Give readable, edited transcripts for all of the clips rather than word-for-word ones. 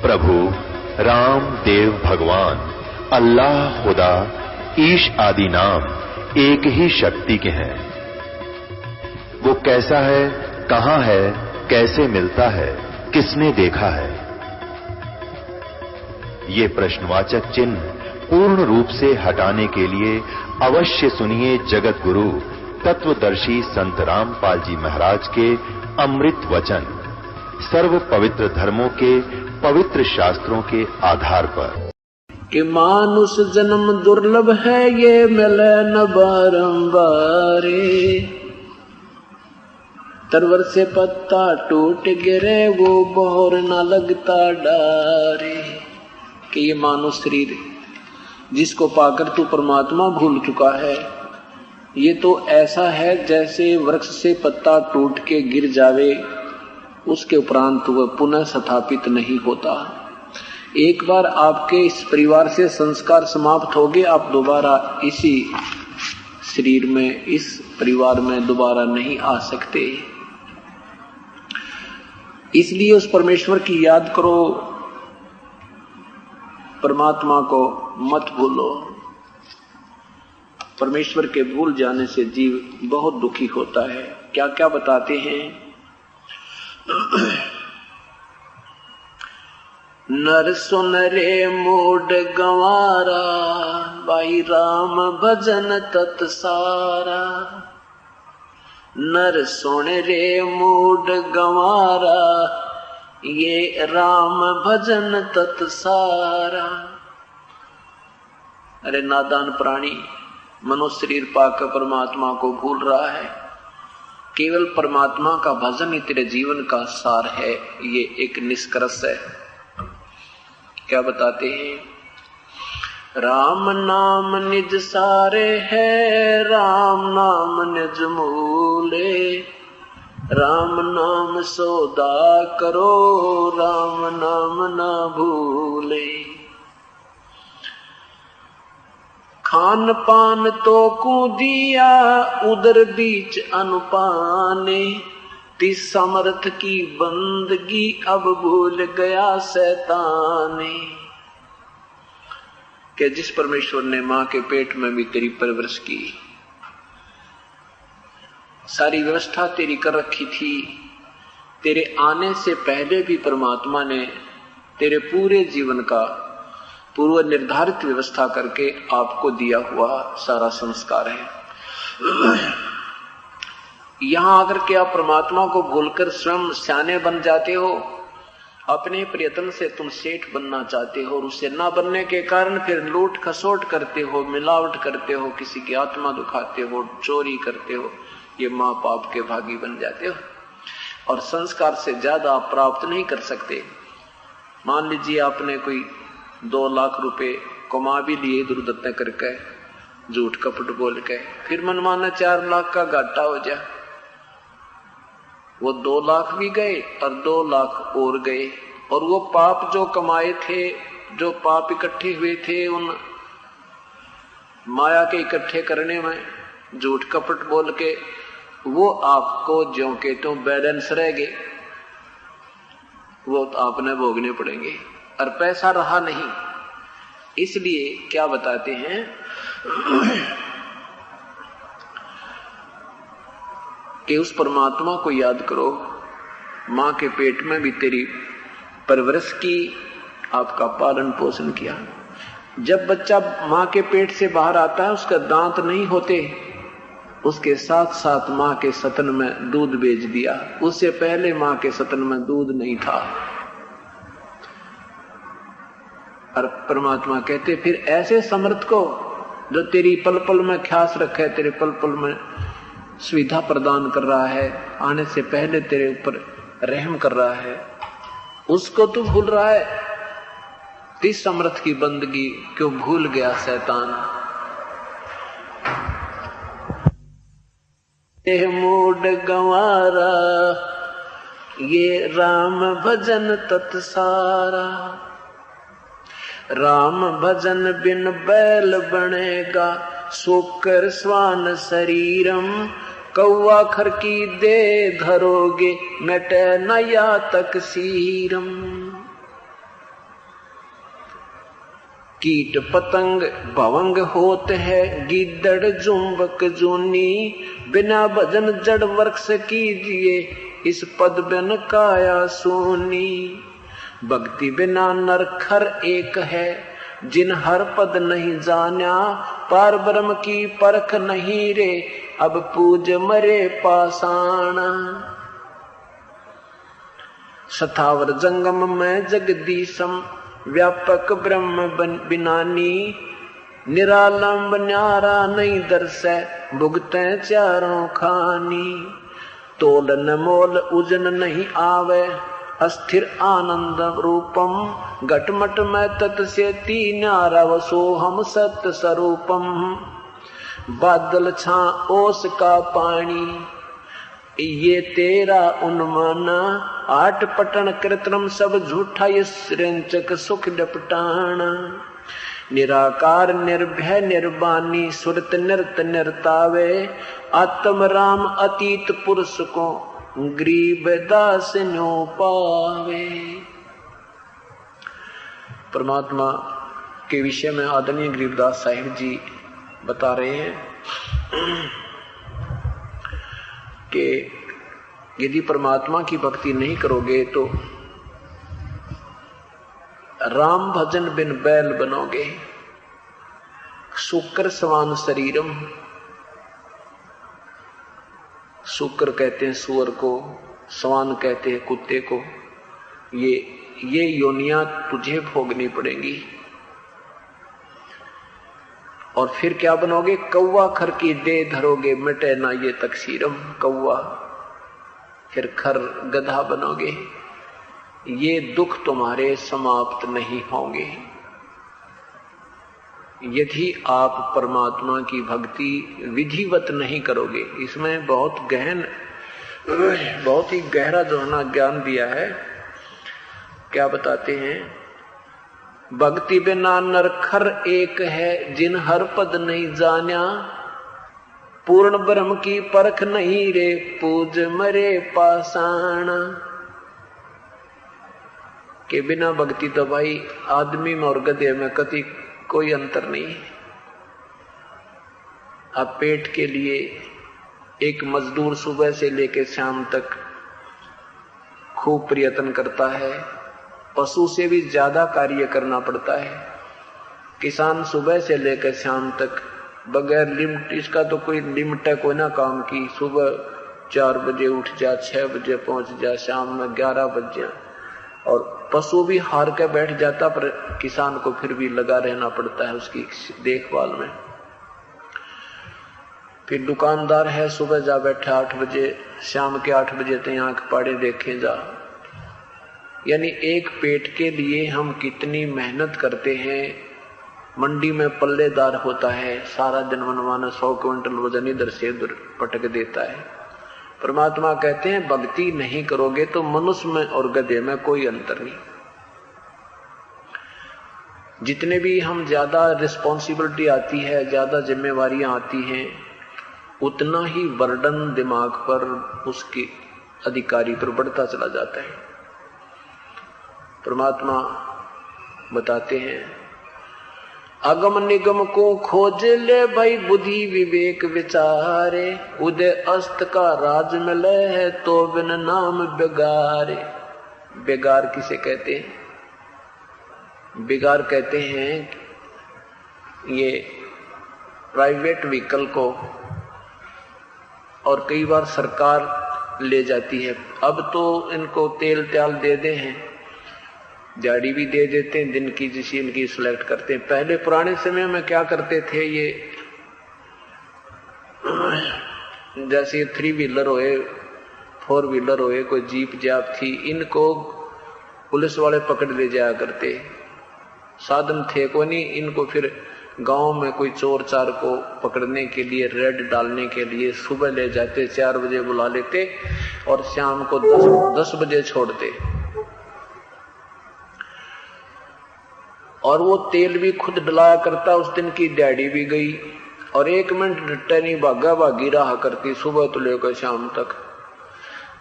प्रभु राम देव भगवान अल्लाह खुदा ईश आदि नाम एक ही शक्ति के हैं। वो कैसा है, कहां है, कैसे मिलता है, किसने देखा है? ये प्रश्नवाचक चिन्ह पूर्ण रूप से हटाने के लिए अवश्य सुनिए जगत गुरु तत्वदर्शी संत रामपाल जी महाराज के अमृत वचन, सर्व पवित्र धर्मों के पवित्र शास्त्रों के आधार पर। कि मानुष जन्म दुर्लभ है, ये मिले न बारंबार। तरवर से पत्ता टूट गिरे, वो बोर न लगता डारे। कि ये मानव शरीर जिसको पाकर तू परमात्मा भूल चुका है, ये तो ऐसा है जैसे वृक्ष से पत्ता टूट के गिर जावे, उसके उपरांत वह पुनः स्थापित नहीं होता। एक बार आपके इस परिवार से संस्कार समाप्त हो गए, आप दोबारा इसी शरीर में, इस परिवार में दोबारा नहीं आ सकते। इसलिए उस परमेश्वर की याद करो, परमात्मा को मत भूलो। परमेश्वर के भूल जाने से जीव बहुत दुखी होता है। क्या क्या बताते हैं? नर सुन रे मूड गंवारा, भाई राम भजन तत्सारा। नर सुन रे मूड गंवारा, ये राम भजन तत्सारा। अरे नादान प्राणी, मनुष्य शरीर पाकर परमात्मा को भूल रहा है। केवल परमात्मा का भजन ही तेरे जीवन का सार है, ये एक निष्कर्ष है। क्या बताते हैं? राम नाम निज सारे है, राम नाम निज मूले। राम नाम सौदा करो, राम नाम ना भूले। खान पान तो को दिया, उदर बीच अनुपाने। तिस समर्थ की बंदगी, अब भूल गया शैताने। कि जिस परमेश्वर ने मां के पेट में भी तेरी परवरिश की, सारी व्यवस्था तेरी कर रखी थी, तेरे आने से पहले भी परमात्मा ने तेरे पूरे जीवन का पूर्व निर्धारित व्यवस्था करके आपको दिया हुआ सारा संस्कार है। यहां आकर के आप परमात्मा को भूलकर स्वयं सियाने बन जाते हो। अपने प्रयत्न से तुम सेठ बनना चाहते हो, और उससे ना बनने के कारण फिर लूट खसोट करते हो, मिलावट करते हो, किसी की आत्मा दुखाते हो, चोरी करते हो। ये मां पाप के भागी बन जाते हो, और संस्कार से ज्यादा आप प्राप्त नहीं कर सकते। मान लीजिए आपने कोई 2 लाख रुपए कमा भी लिए इधर उधर करके, झूठ कपट बोल के, फिर मनमाना 4 लाख का घाटा हो जाए। वो 2 लाख भी गए और 2 लाख और गए, और वो पाप जो कमाए थे, जो पाप इकट्ठे हुए थे, उन माया के इकट्ठे करने में झूठ कपट बोल के, वो आपको ज्यों के त्यों बैलेंस रह गए, वो तो आपने भोगने पड़ेंगे, और पैसा रहा नहीं। इसलिए क्या बताते हैं? कि उस परमात्मा को याद करो, मां के पेट में भी तेरी परवरिश की, आपका पालन पोषण किया। जब बच्चा मां के पेट से बाहर आता है, उसका दांत नहीं होते, उसके साथ साथ मां के सतन में दूध बेच दिया। उससे पहले मां के सतन में दूध नहीं था। और परमात्मा कहते फिर ऐसे समर्थ को, जो तेरी पल पल में ख्यास रखे, तेरे पल पल में सुविधा प्रदान कर रहा है, आने से पहले तेरे ऊपर रहम कर रहा है, उसको तू भूल रहा है। तिस समर्थ की बंदगी क्यों भूल गया शैतान। मूड गंवारा, ये राम भजन तत्सारा। राम भजन बिन बैल बनेगा, सोकर स्वान शरीरम। कौआ खर की दे धरोगे, मिटे नया तक सीरम। कीट पतंग भवंग होत है, गिद्दड़ जुम्बक जूनी, बिना भजन जड़ वृक्ष कीजिए, इस पद बिन काया सूनी। भक्ति बिना नर खर एक है, जिन हर पद नहीं जान्या, पार ब्रह्म की परख नहीं रे, अब पूज मरे पाषाण। सथावर जंगम में जगदीशम, व्यापक ब्रह्म बिनानी, निरालंब न्यारा नहीं दर्शै, भुगते चारों खानी। तोलन मोल उजन नहीं आवे, अस्थिर आनंद रूपम, घटमट में तत् से तीनारा, वसो हम सत्य स्वरूपम। बादल छा ओस का पानी, ये तेरा उन्माना, आठ पटन कृत्रिम सब झूठा, ये सृंचक सुख डपटाना। निराकार निर्भय निर्वाणी, सुरत नृत निर्तावे, आत्म राम अतीत पुरुष को, गरीब दास न्यो पावे। परमात्मा के विषय में आदरणीय गरीबदास साहिब जी बता रहे हैं कि यदि परमात्मा की भक्ति नहीं करोगे तो राम भजन बिन बैल बनोगे। शुक्र समान शरीरम, शुक्र कहते हैं सुअर को, सवान कहते हैं कुत्ते को। ये योनियां तुझे भोगनी पड़ेंगी। और फिर क्या बनोगे? कौवा खर की दे धरोगे, मिटे ना ये तकसीरम। कौवा फिर खर गधा बनोगे, ये दुख तुम्हारे समाप्त नहीं होंगे यदि आप परमात्मा की भक्ति विधिवत नहीं करोगे। इसमें बहुत ही गहरा जो है ना ज्ञान दिया है। क्या बताते हैं? भक्ति बिना नरखर एक है, जिन हर पद नहीं जान्या, पूर्ण ब्रह्म की परख नहीं रे, पूज मरे पाषाण। के बिना भक्ति तो भाई आदमी में और गधे में कति कोई अंतर नहीं है। अब पेट के लिए एक मजदूर सुबह से लेकर शाम तक खूब प्रयत्न करता है, पशु से भी ज्यादा कार्य करना पड़ता है। किसान सुबह से लेकर शाम तक बगैर लिमिट, इसका तो कोई लिमिट है कोई ना काम की। सुबह 4 बजे उठ जा, 6 बजे पहुंच जा, शाम में 11 बज जा। और पशु भी हार के बैठ जाता, पर किसान को फिर भी लगा रहना पड़ता है उसकी देखभाल में। फिर दुकानदार है, सुबह जा बैठा 8 बजे, शाम के 8 बजे तक आंख पाड़े देखे जा। यानी एक पेट के लिए हम कितनी मेहनत करते हैं। मंडी में पल्लेदार होता है, सारा दिन मनमाना 100 क्विंटल वजन इधर से उधर पटक देता है। परमात्मा कहते हैं भक्ति नहीं करोगे तो मनुष्य में और गधे में कोई अंतर नहीं। जितने भी हम ज्यादा रिस्पॉन्सिबिलिटी आती है, ज्यादा जिम्मेवारियां आती हैं, उतना ही बर्डन दिमाग पर, उसके अधिकारी पर बढ़ता चला जाता है। परमात्मा बताते हैं अगम निगम को खोज ले भाई, बुद्धि विवेक विचारे, उदय अस्त का राज मिले है तो बिन नाम बेगारे। बेगार किसे कहते हैं? बेगार कहते हैं ये प्राइवेट व्हीकल को, और कई बार सरकार ले जाती है। अब तो इनको तेल त्याल दे दे हैं, गाड़ी भी दे देते हैं, दिन की जिसी इनकी सिलेक्ट करते हैं। पहले पुराने समय में क्या करते थे, ये जैसे 3 व्हीलर होए, 4 व्हीलर होए, कोई जीप जाप थी, इनको पुलिस वाले पकड़ ले जाया करते। साधन थे को नहीं, इनको फिर गांव में कोई चोर चार को पकड़ने के लिए, रेड डालने के लिए सुबह ले जाते, 4 बजे बुला लेते और शाम को 10 बजे छोड़ते। और वो तेल भी खुद डलाया करता। उस दिन की दिहाड़ी भी गई और 1 मिनट डटे नहीं, भागा भागी रहा करती सुबह तो लेकर शाम तक।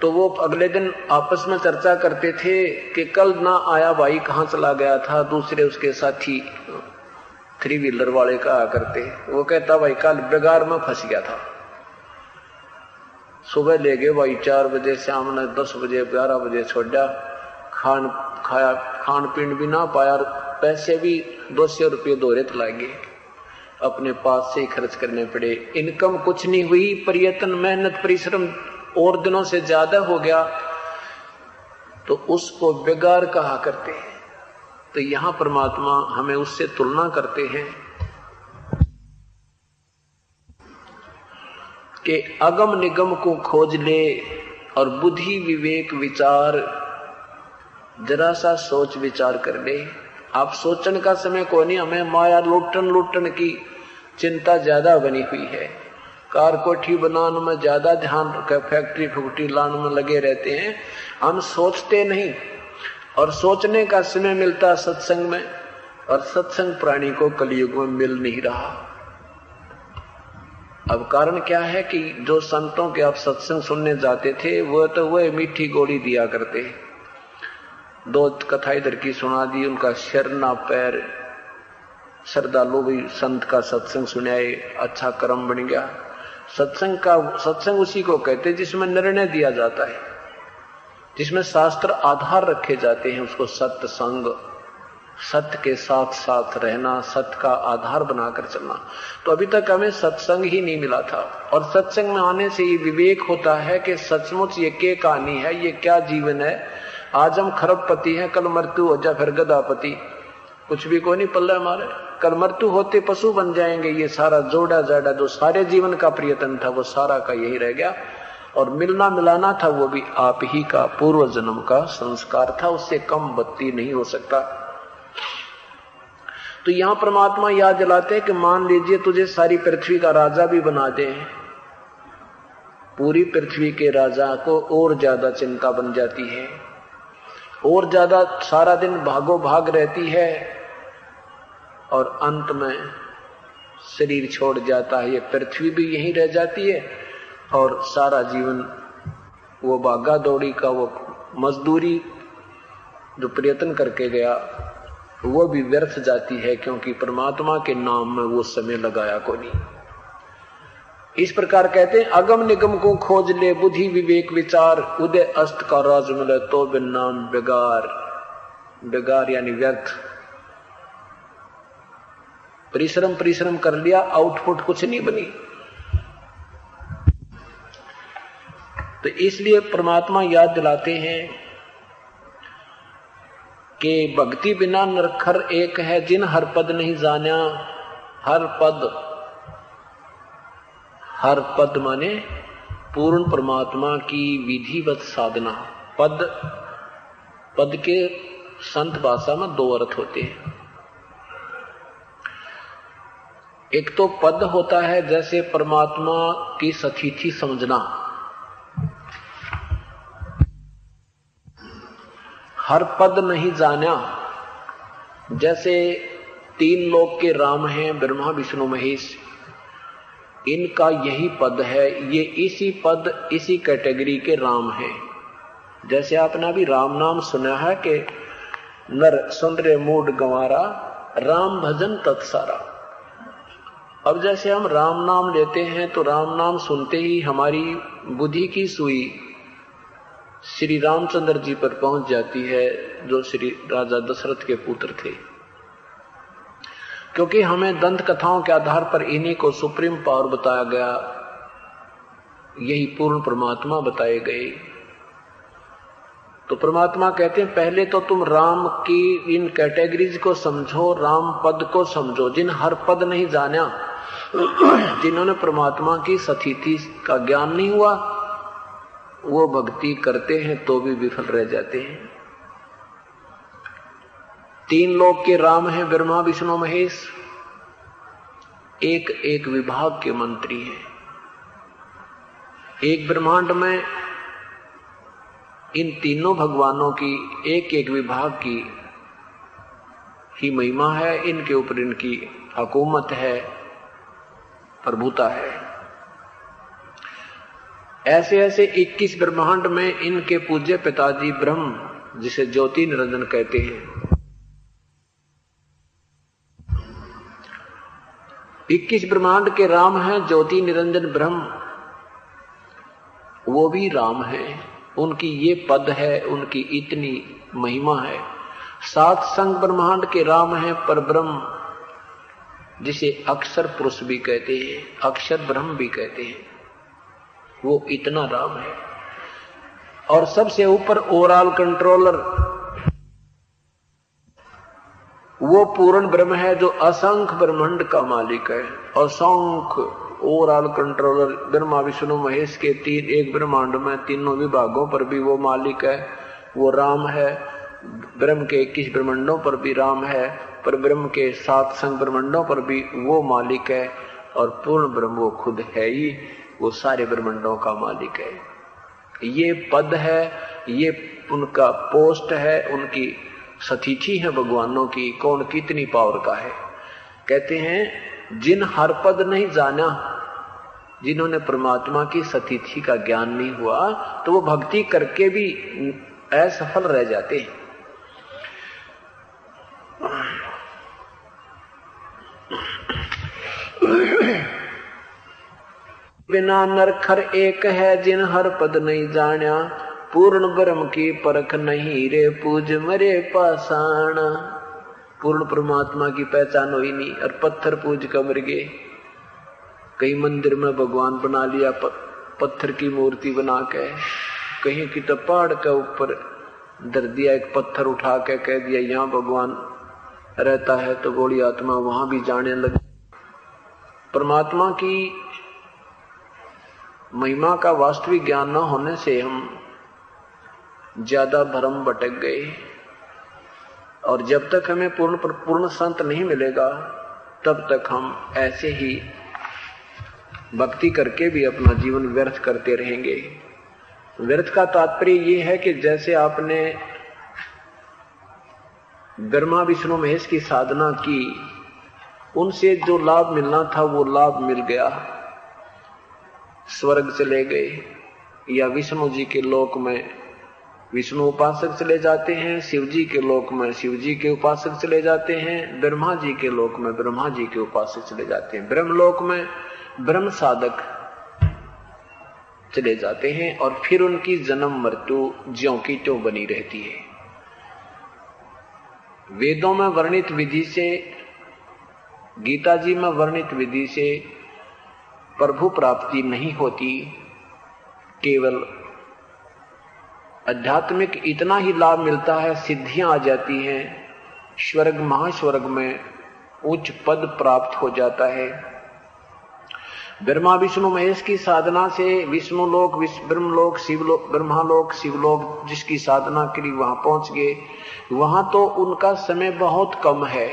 तो वो अगले दिन आपस में चर्चा करते थे कि कल ना आया भाई, कहाँ चला गया था। दूसरे उसके साथी 3 व्हीलर वाले कहा करते, वो कहता भाई कल बेगार में फंस गया था, सुबह ले गए भाई 4 बजे, शाम ने 10 बजे 11 बजे छोड़ा, खान पीन भी ना पाया, पैसे भी 200 रुपये दोहरे लागे, अपने पास से ही खर्च करने पड़े, इनकम कुछ नहीं हुई, प्रयत्न मेहनत परिश्रम और दिनों से ज्यादा हो गया, तो उसको बेगार कहा करते हैं। तो यहां परमात्मा हमें उससे तुलना करते हैं कि अगम निगम को खोज ले और बुद्धि विवेक विचार जरा सा सोच विचार कर ले। आप सोचने का समय को नहीं, हमें माया लुटन की चिंता ज्यादा बनी हुई है, कार कोठी बनाने में ज्यादा ध्यान रखा, फैक्ट्री फुकटी लाने में लगे रहते हैं, हम सोचते नहीं, और सोचने का समय मिलता सत्संग में, और सत्संग प्राणी को कलयुग में मिल नहीं रहा। अब कारण क्या है कि जो संतों के आप सत्संग सुनने जाते थे वो तो वह मीठी गोली दिया करते, 2 कथा इधर की सुना दी, उनका सिर ना पैर, श्रद्धालु भी संत का सत्संग सुनाए, अच्छा कर्म बन गया। सत्संग उसी को कहते जिसमें निर्णय दिया जाता है, जिसमें शास्त्र आधार रखे जाते हैं, उसको सत्संग, सत्य के साथ साथ रहना, सत्य का आधार बनाकर चलना। तो अभी तक हमें सत्संग ही नहीं मिला था, और सत्संग में आने से ये विवेक होता है कि सचमुच ये क्या कहानी है, ये क्या जीवन है। आज हम खरबपति हैं, कल मृत्यु हो जाए फिर गदापति, कुछ भी कोई नहीं पल्ला हमारे, कल मृत्यु होते पशु बन जाएंगे। ये सारा जोड़ा जाड़ा जो सारे जीवन का प्रयत्न था वो सारा का यही रह गया, और मिलना मिलाना था वो भी आप ही का पूर्व जन्म का संस्कार था, उससे कम बत्ती नहीं हो सकता। तो यहां परमात्मा याद दिलाते हैं कि मान लीजिए तुझे सारी पृथ्वी का राजा भी बना दे, पूरी पृथ्वी के राजा को और ज्यादा चिंता बन जाती है, और ज्यादा सारा दिन भागो भाग रहती है, और अंत में शरीर छोड़ जाता है, ये पृथ्वी भी यहीं रह जाती है, और सारा जीवन वो भागा दौड़ी का, वो मजदूरी जो प्रयत्न करके गया वो भी व्यर्थ जाती है, क्योंकि परमात्मा के नाम में वो समय लगाया को नहीं। इस प्रकार कहते हैं अगम निगम को खोज ले, बुद्धि विवेक विचार, उदय अस्त का राज मिले तो बिन नाम बेगार। बेगार यानी व्यर्थ, परिश्रम कर लिया, आउटपुट कुछ नहीं बनी। तो इसलिए परमात्मा याद दिलाते हैं कि भक्ति बिना नरखर एक है, जिन हर पद नहीं जाना। हर पद माने पूर्ण परमात्मा की विधिवत साधना। पद के संत भाषा में 2 अर्थ होते हैं। एक तो पद होता है जैसे परमात्मा की सतिथि समझना, हर पद नहीं जाना, जैसे 3 लोक के राम हैं, ब्रह्मा विष्णु महेश, इनका यही पद है, ये इसी पद इसी कैटेगरी के राम हैं। जैसे आपने अभी राम नाम सुना है कि नर सुन रे मूड गंवारा, राम भजन तत्सारा। अब जैसे हम राम नाम लेते हैं तो राम नाम सुनते ही हमारी बुद्धि की सुई श्री रामचंद्र जी पर पहुंच जाती है, जो श्री राजा दशरथ के पुत्र थे। क्योंकि हमें दंत कथाओं के आधार पर इन्हीं को सुप्रीम पावर बताया गया, यही पूर्ण परमात्मा बताए गए। तो परमात्मा कहते हैं पहले तो तुम राम की इन कैटेगरीज को समझो, राम पद को समझो, जिन हर पद नहीं जाना, जिन्होंने परमात्मा की सतिथि का ज्ञान नहीं हुआ, वो भक्ति करते हैं तो भी विफल रह जाते हैं। 3 लोक के राम हैं, ब्रह्मा विष्णु महेश, एक एक विभाग के मंत्री हैं। एक ब्रह्मांड में इन तीनों भगवानों की एक एक विभाग की ही महिमा है, इनके ऊपर इनकी हुकूमत है, प्रभुता है। ऐसे ऐसे 21 ब्रह्मांड में इनके पूज्य पिताजी ब्रह्म, जिसे ज्योति निरंजन कहते हैं, 21 ब्रह्मांड के राम हैं ज्योति निरंजन ब्रह्म, वो भी राम है, उनकी ये पद है, उनकी इतनी महिमा है। 7 संग ब्रह्मांड के राम हैं परब्रह्म, जिसे अक्षर पुरुष भी कहते हैं, अक्षर ब्रह्म भी कहते हैं, वो इतना राम है। और सबसे ऊपर ओवरऑल कंट्रोलर वो पूर्ण ब्रह्म है जो असंख्य ब्रह्मांड का मालिक है। असंख्य ओवरऑल कंट्रोलर ब्रह्मा विष्णु महेश के एक ब्रह्मांड में तीनों विभागों पर भी वो मालिक है, वो राम है। ब्रह्म के 21 ब्रह्मांडों पर भी राम है, पर ब्रह्म के 7 संग ब्रह्मांडों पर भी वो मालिक है। और पूर्ण ब्रह्म वो खुद है ही, वो सारे ब्रह्मांडों का मालिक है। ये पद है, ये उनका पोस्ट है, उनकी सतिथि है भगवानों की। कौन कितनी पावर का है। कहते हैं जिन हर पद नहीं जाना, जिन्होंने परमात्मा की सतिथि का ज्ञान नहीं हुआ, तो वो भक्ति करके भी असफल रह जाते हैं। बिना नरखर एक है जिन हर पद नहीं जान्या, पूर्ण ब्रह्म की परख नहीं रे पूज मरे पाषाण। पूर्ण परमात्मा की पहचान हुई नहीं और पत्थर पूज कर मर गए। कहीं मंदिर में भगवान बना लिया पत्थर की मूर्ति बना के, कहीं की तो पहाड़ के ऊपर धर दिया एक पत्थर उठा के, कह दिया यहाँ भगवान रहता है, तो बूढ़ी आत्मा वहां भी जाने लगी। परमात्मा की महिमा का वास्तविक ज्ञान न होने से हम ज्यादा भ्रम भटक गए। और जब तक हमें पूर्ण संत नहीं मिलेगा, तब तक हम ऐसे ही भक्ति करके भी अपना जीवन व्यर्थ करते रहेंगे। व्यर्थ का तात्पर्य ये है कि जैसे आपने ब्रह्मा विष्णु महेश की साधना की, उनसे जो लाभ मिलना था वो लाभ मिल गया, स्वर्ग चले गए, या विष्णु जी के लोक में विष्णु उपासक चले जाते हैं, शिव जी के लोक में शिव जी के उपासक चले जाते हैं, ब्रह्मा जी के लोक में ब्रह्मा जी के उपासक चले जाते हैं, ब्रह्म लोक में ब्रह्म साधक चले जाते हैं। और फिर उनकी जन्म मृत्यु ज्यों की त्यों बनी रहती है। वेदों में वर्णित विधि से, गीता जी में वर्णित विधि से प्रभु प्राप्ति नहीं होती। केवल आध्यात्मिक इतना ही लाभ मिलता है, सिद्धियां आ जाती हैं, स्वर्ग महास्वर्ग में उच्च पद प्राप्त हो जाता है। ब्रह्मा विष्णु महेश की साधना से विष्णु लोक, ब्रह्मलोक, शिवलोक, ब्रह्मालोक, शिवलोक जिसकी साधना करी वहां पहुंच गए। वहां तो उनका समय बहुत कम है।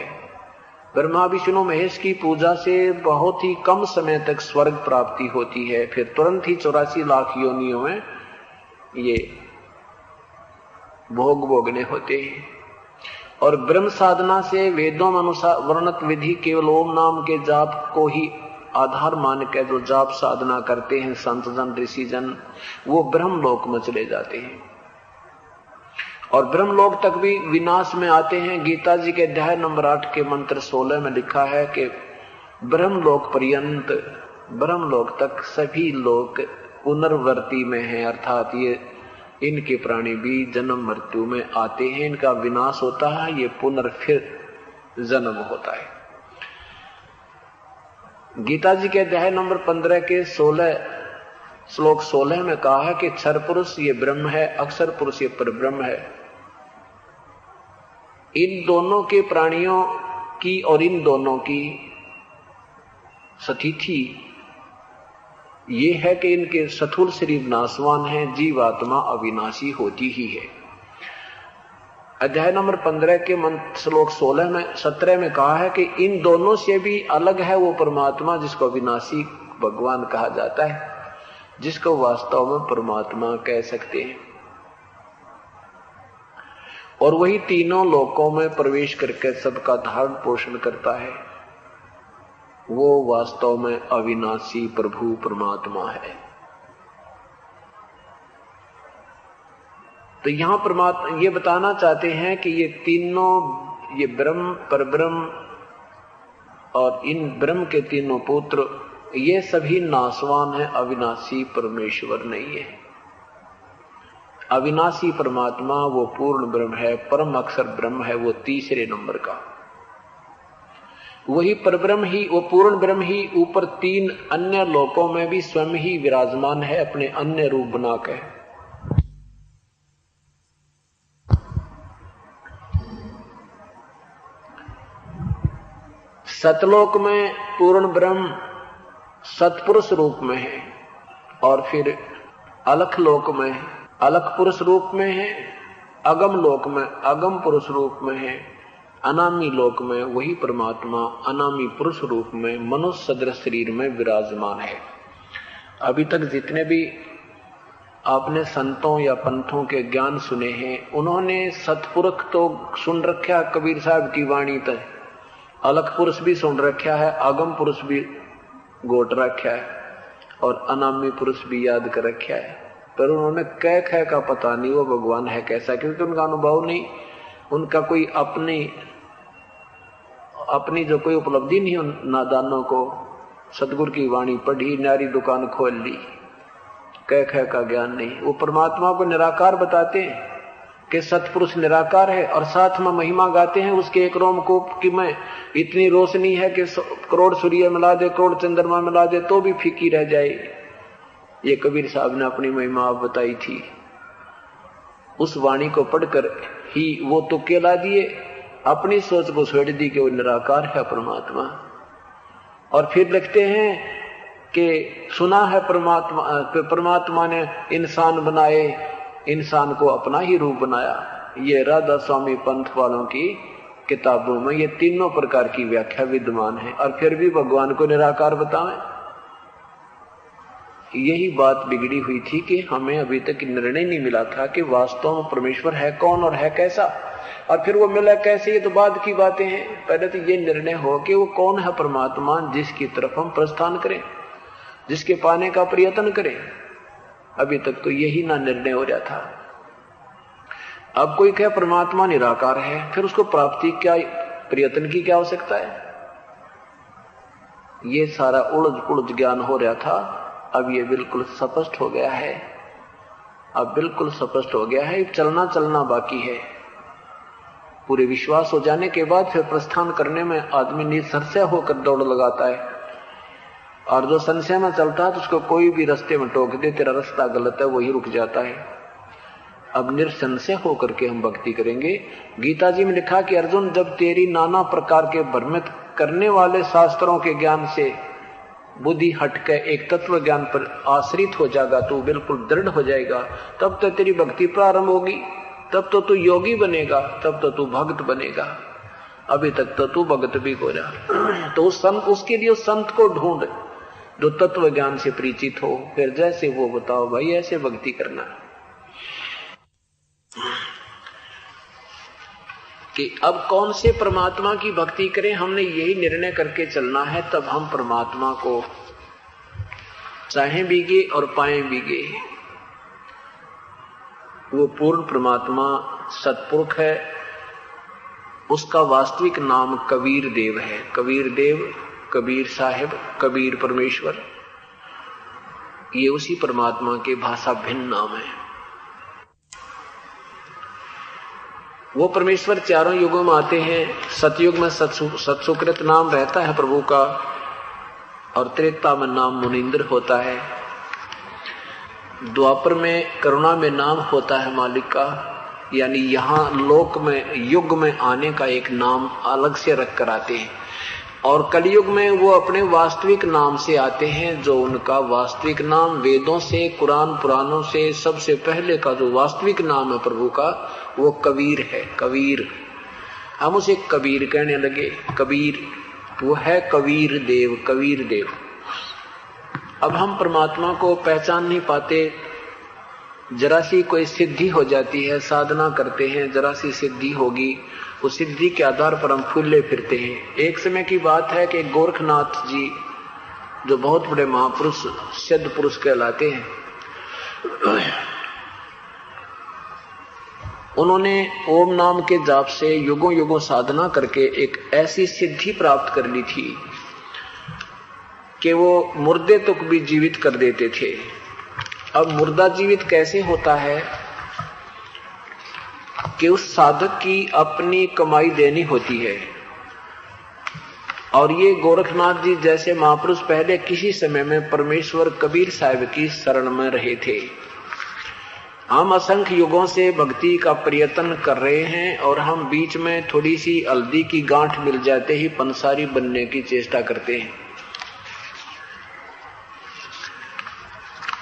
ब्रह्मा विष्णु महेश की पूजा से बहुत ही कम समय तक स्वर्ग प्राप्ति होती है, फिर तुरंत ही 84 लाख योनियों में ये भोग भोगने होते हैं। और ब्रह्म साधना से वेदों में अनुसार वर्णित विधि केवल ओम नाम के जाप को ही आधार मान के जो जाप साधना करते हैं संत जन ऋषि जन, वो ब्रह्म लोक में चले जाते हैं। और ब्रह्म लोक तक भी विनाश में आते हैं। गीता जी के अध्याय नंबर 8 के मंत्र 16 में लिखा है कि ब्रह्म लोक पर्यंत, ब्रह्म लोक तक सभी लोग पुनर्वर्ती में हैं, अर्थात ये इनके प्राणी भी जन्म मृत्यु में आते हैं, इनका विनाश होता है, ये पुनर्फिर जन्म होता है। गीता जी के अध्याय नंबर 15 के 16 श्लोक 16 में कहा है कि क्षर पुरुष ये ब्रह्म है, अक्षर पुरुष ये परब्रह्म है। इन दोनों के प्राणियों की और इन दोनों की सतिथि ये है कि इनके स्थूल शरीर नाशवान है, जीवात्मा अविनाशी होती ही है। अध्याय नंबर 15 के श्लोक 17 में कहा है कि इन दोनों से भी अलग है वो परमात्मा जिसको अविनाशी भगवान कहा जाता है, जिसको वास्तव में परमात्मा कह सकते हैं। और वही तीनों लोकों में प्रवेश करके सबका धारण पोषण करता है, वो वास्तव में अविनाशी प्रभु परमात्मा है। तो यहां परमात्मा ये बताना चाहते हैं कि ये तीनों, ये ब्रह्म, परब्रह्म और इन ब्रह्म के तीनों पुत्र ये सभी नासवान है, अविनाशी परमेश्वर नहीं है। अविनाशी परमात्मा वो पूर्ण ब्रह्म है, परम अक्षर ब्रह्म है, वो तीसरे नंबर का। वही परब्रह्म ही, वो पूर्ण ब्रह्म ही ऊपर तीन अन्य लोकों में भी स्वयं ही विराजमान है अपने अन्य रूप बनाकर। सतलोक में पूर्ण ब्रह्म सतपुरुष रूप में है, और फिर अलख लोक में अलख पुरुष रूप में है, अगम लोक में अगम पुरुष रूप में है, अनामी लोक में वही परमात्मा अनामी पुरुष रूप में मनुष्य सदृश शरीर में विराजमान है। अभी तक जितने भी आपने संतों या पंथों के ज्ञान सुने हैं, उन्होंने सतपुरुष तो सुन रखा, कबीर साहब की वाणी तक अलख पुरुष भी सुन रखा है, अगम पुरुष भी गोट रखा है, और अनामी पुरुष भी याद कर रखा है, पर उन्होंने कह कह का पता नहीं वो भगवान है कैसा, क्योंकि उनका अनुभव नहीं, उनका कोई अपनी जो कोई उपलब्धि नहीं। नादानों को सतगुरु की वाणी पढ़ी, नारी दुकान खोल ली, कह कह का ज्ञान नहीं। वो परमात्मा को निराकार बताते हैं कि सतपुरुष निराकार है, और साथ में महिमा गाते हैं उसके एक रोमकूप की में इतनी रोशनी है कि करोड़ सूर्य मिला दे, करोड़ चंद्रमा मिला दे तो भी फीकी रह जाए। ये कबीर साहब ने अपनी महिमा आप बताई थी। उस वाणी को पढ़कर ही वो तुक्के ला दिए, अपनी सोच को छोड़ दी कि वो निराकार है परमात्मा। और फिर लिखते हैं कि सुना है परमात्मा ने इंसान बनाए, इंसान को अपना ही रूप बनाया। ये राधा स्वामी पंथ वालों की किताबों में ये तीनों प्रकार की व्याख्या विद्यमान है, और फिर भी भगवान को निराकार बताएं। यही बात बिगड़ी हुई थी कि हमें अभी तक निर्णय नहीं मिला था कि वास्तव में परमेश्वर है कौन और है कैसा, और फिर वो मिला कैसे, ये तो बाद की बातें हैं। पहले तो ये निर्णय हो कि वो कौन है परमात्मा जिसकी तरफ हम प्रस्थान करें, जिसके पाने का प्रयत्न करें। अभी तक तो यही ना निर्णय हो रहा था। अब कोई कहे परमात्मा निराकार है, फिर उसको प्राप्ति क्या, प्रयत्न की क्या आवश्यकता है? ये सारा उलझ पुलझ ज्ञान हो रहा था, अब ये बिल्कुल स्पष्ट हो गया है। अब बिल्कुल स्पष्ट हो गया है, चलना चलना बाकी है। पूरे विश्वास हो जाने के बाद फिर प्रस्थान करने में आदमी निसंशय होकर दौड़ लगाता है, और जो संशय में चलता है तो उसको कोई भी रास्ते में टोक दे, तेरा रास्ता गलत है, वही रुक जाता है। अब निसंशय होकर के हम भक्ति करेंगे। गीता जी में लिखा कि अर्जुन, जब तेरी नाना प्रकार के भ्रमित करने वाले शास्त्रों के ज्ञान से बुद्धि हटके एक तत्व ज्ञान पर आश्रित हो जाएगा, तो बिल्कुल दृढ़ हो जाएगा, तब तो तेरी भक्ति प्रारंभ होगी, तब तो तू योगी बनेगा, तब तो तू भक्त बनेगा। अभी तक तो तू भक्त भी हो जा। तो उस संत, उसके लिए उस संत को ढूंढ जो तत्व ज्ञान से परिचित हो, फिर जैसे वो बताओ भाई ऐसे भक्ति करना कि अब कौन से परमात्मा की भक्ति करें, हमने यही निर्णय करके चलना है। तब हम परमात्मा को चाहें बीगे और पाएं बीगे। वो पूर्ण परमात्मा सतपुरुष है, उसका वास्तविक नाम कबीर देव है। कबीर देव, कबीर साहिब, कबीर परमेश्वर, ये उसी परमात्मा के भाषा भिन्न नाम है। वो परमेश्वर चारों युगों में आते हैं। सतयुग में सत्सुकृत नाम रहता है प्रभु का, और त्रेता में नाम मुनींद्र होता है। द्वापर में करुणा में नाम होता है मालिक का, यानी यहाँ लोक में युग में आने का एक नाम अलग से रख कर आते हैं। और कलयुग में वो अपने वास्तविक नाम से आते हैं, जो उनका वास्तविक नाम वेदों से, कुरान पुराणों से सबसे पहले का जो वास्तविक नाम है प्रभु का, वो कबीर है। कबीर, हम उसे कबीर कहने लगे। कबीर वो है कबीर देव, कबीर देव। अब हम परमात्मा को पहचान नहीं पाते। जरा सी कोई सिद्धि हो जाती है, साधना करते हैं, जरा सी सिद्धि होगी, उस सिद्धि के आधार पर हम फूले फिरते हैं। एक समय की बात है कि गोरखनाथ जी, जो बहुत बड़े महापुरुष सिद्ध पुरुष कहलाते हैं, उन्होंने ओम नाम के जाप से युगों युगों साधना करके एक ऐसी सिद्धि प्राप्त कर ली थी कि वो मुर्दे तक भी जीवित कर देते थे। अब मुर्दा जीवित कैसे होता है कि उस साधक की अपनी कमाई देनी होती है। और ये गोरखनाथ जी जैसे महापुरुष पहले किसी समय में परमेश्वर कबीर साहिब की शरण में रहे थे। हम असंख्य युगों से भक्ति का प्रयत्न कर रहे हैं और हम बीच में थोड़ी सी हल्दी की गांठ मिल जाते ही पंसारी बनने की चेष्टा करते हैं।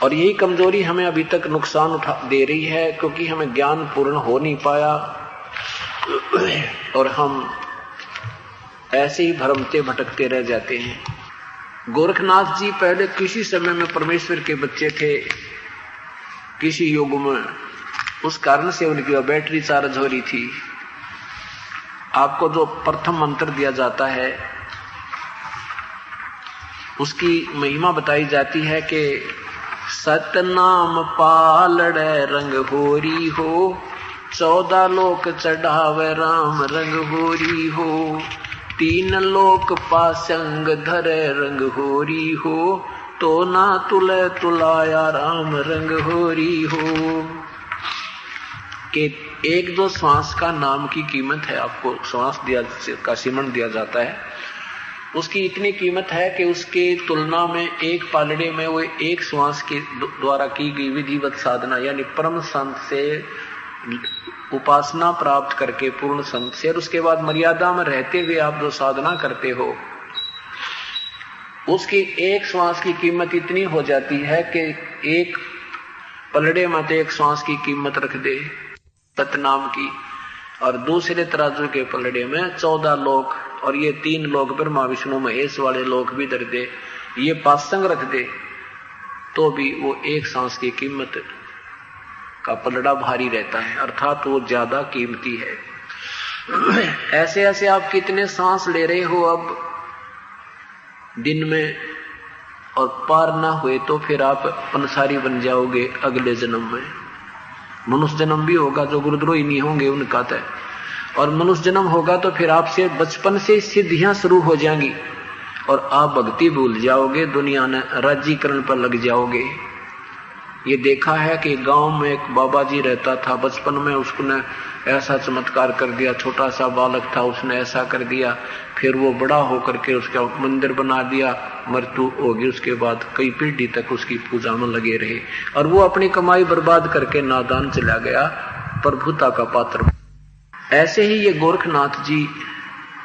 और यही कमजोरी हमें अभी तक नुकसान दे रही है, क्योंकि हमें ज्ञान पूर्ण हो नहीं पाया और हम ऐसे ही भ्रमते भटकते रह जाते हैं। गोरखनाथ जी पहले किसी समय में परमेश्वर के बच्चे थे, किसी युग में, उस कारण से उनकी बैटरी चार्ज हो रही थी। आपको जो प्रथम मंत्र दिया जाता है उसकी महिमा बताई जाती है कि सतनाम पालड़े रंग होरी हो, 14 लोक चढ़ावे राम रंग होरी हो, 3 लोक पासंग धरे रंग होरी हो, तो ना तुले तुलाया राम रंग होरी हो। कि एक दो श्वास का नाम की कीमत है। आपको श्वास दिया का सिमरण दिया जाता है, उसकी इतनी कीमत है कि उसके तुलना में एक पालड़े में वो एक श्वास के द्वारा की गई विधिवत साधना, यानी परम संत से उपासना प्राप्त करके पूर्ण संत से, और उसके बाद मर्यादा में रहते हुए आप जो साधना करते हो, उसकी एक श्वास की कीमत इतनी हो जाती है कि एक पलड़े में तो एक श्वास की कीमत रख दे सतनाम की, और दूसरे तराजू के पलड़े में 14 लोक, और ये 3 लोक ब्रह्मा विष्णु महेश वाले लोक भी धर दे, ये पासंग रख दे, तो भी वो एक सांस की कीमत का पलड़ा भारी रहता है, अर्थात वो ज्यादा कीमती है। ऐसे ऐसे आप कितने सांस ले रहे हो अब दिन में, और पार ना हुए तो फिर आप पंसारी बन जाओगे अगले जन्म में। मनुष्य जन्म भी होगा, जो गुरुद्रोही नहीं होंगे उनका तय, और मनुष्य जन्म होगा तो फिर आपसे बचपन से सिद्धियां शुरू हो जाएंगी और आप भक्ति भूल जाओगे, दुनिया ने राज्यकरण पर लग जाओगे। ये देखा है कि गांव में एक बाबा जी रहता था, बचपन में उसने ऐसा चमत्कार कर दिया, छोटा सा बालक था उसने ऐसा कर दिया, फिर वो बड़ा होकर के उसका मंदिर बना दिया, मृत्यु होगी, उसके बाद कई पीढ़ी तक उसकी पूजा में लगे रहे और वो अपनी कमाई बर्बाद करके नादान चला गया, प्रभुता का पात्र। ऐसे ही ये गोरखनाथ जी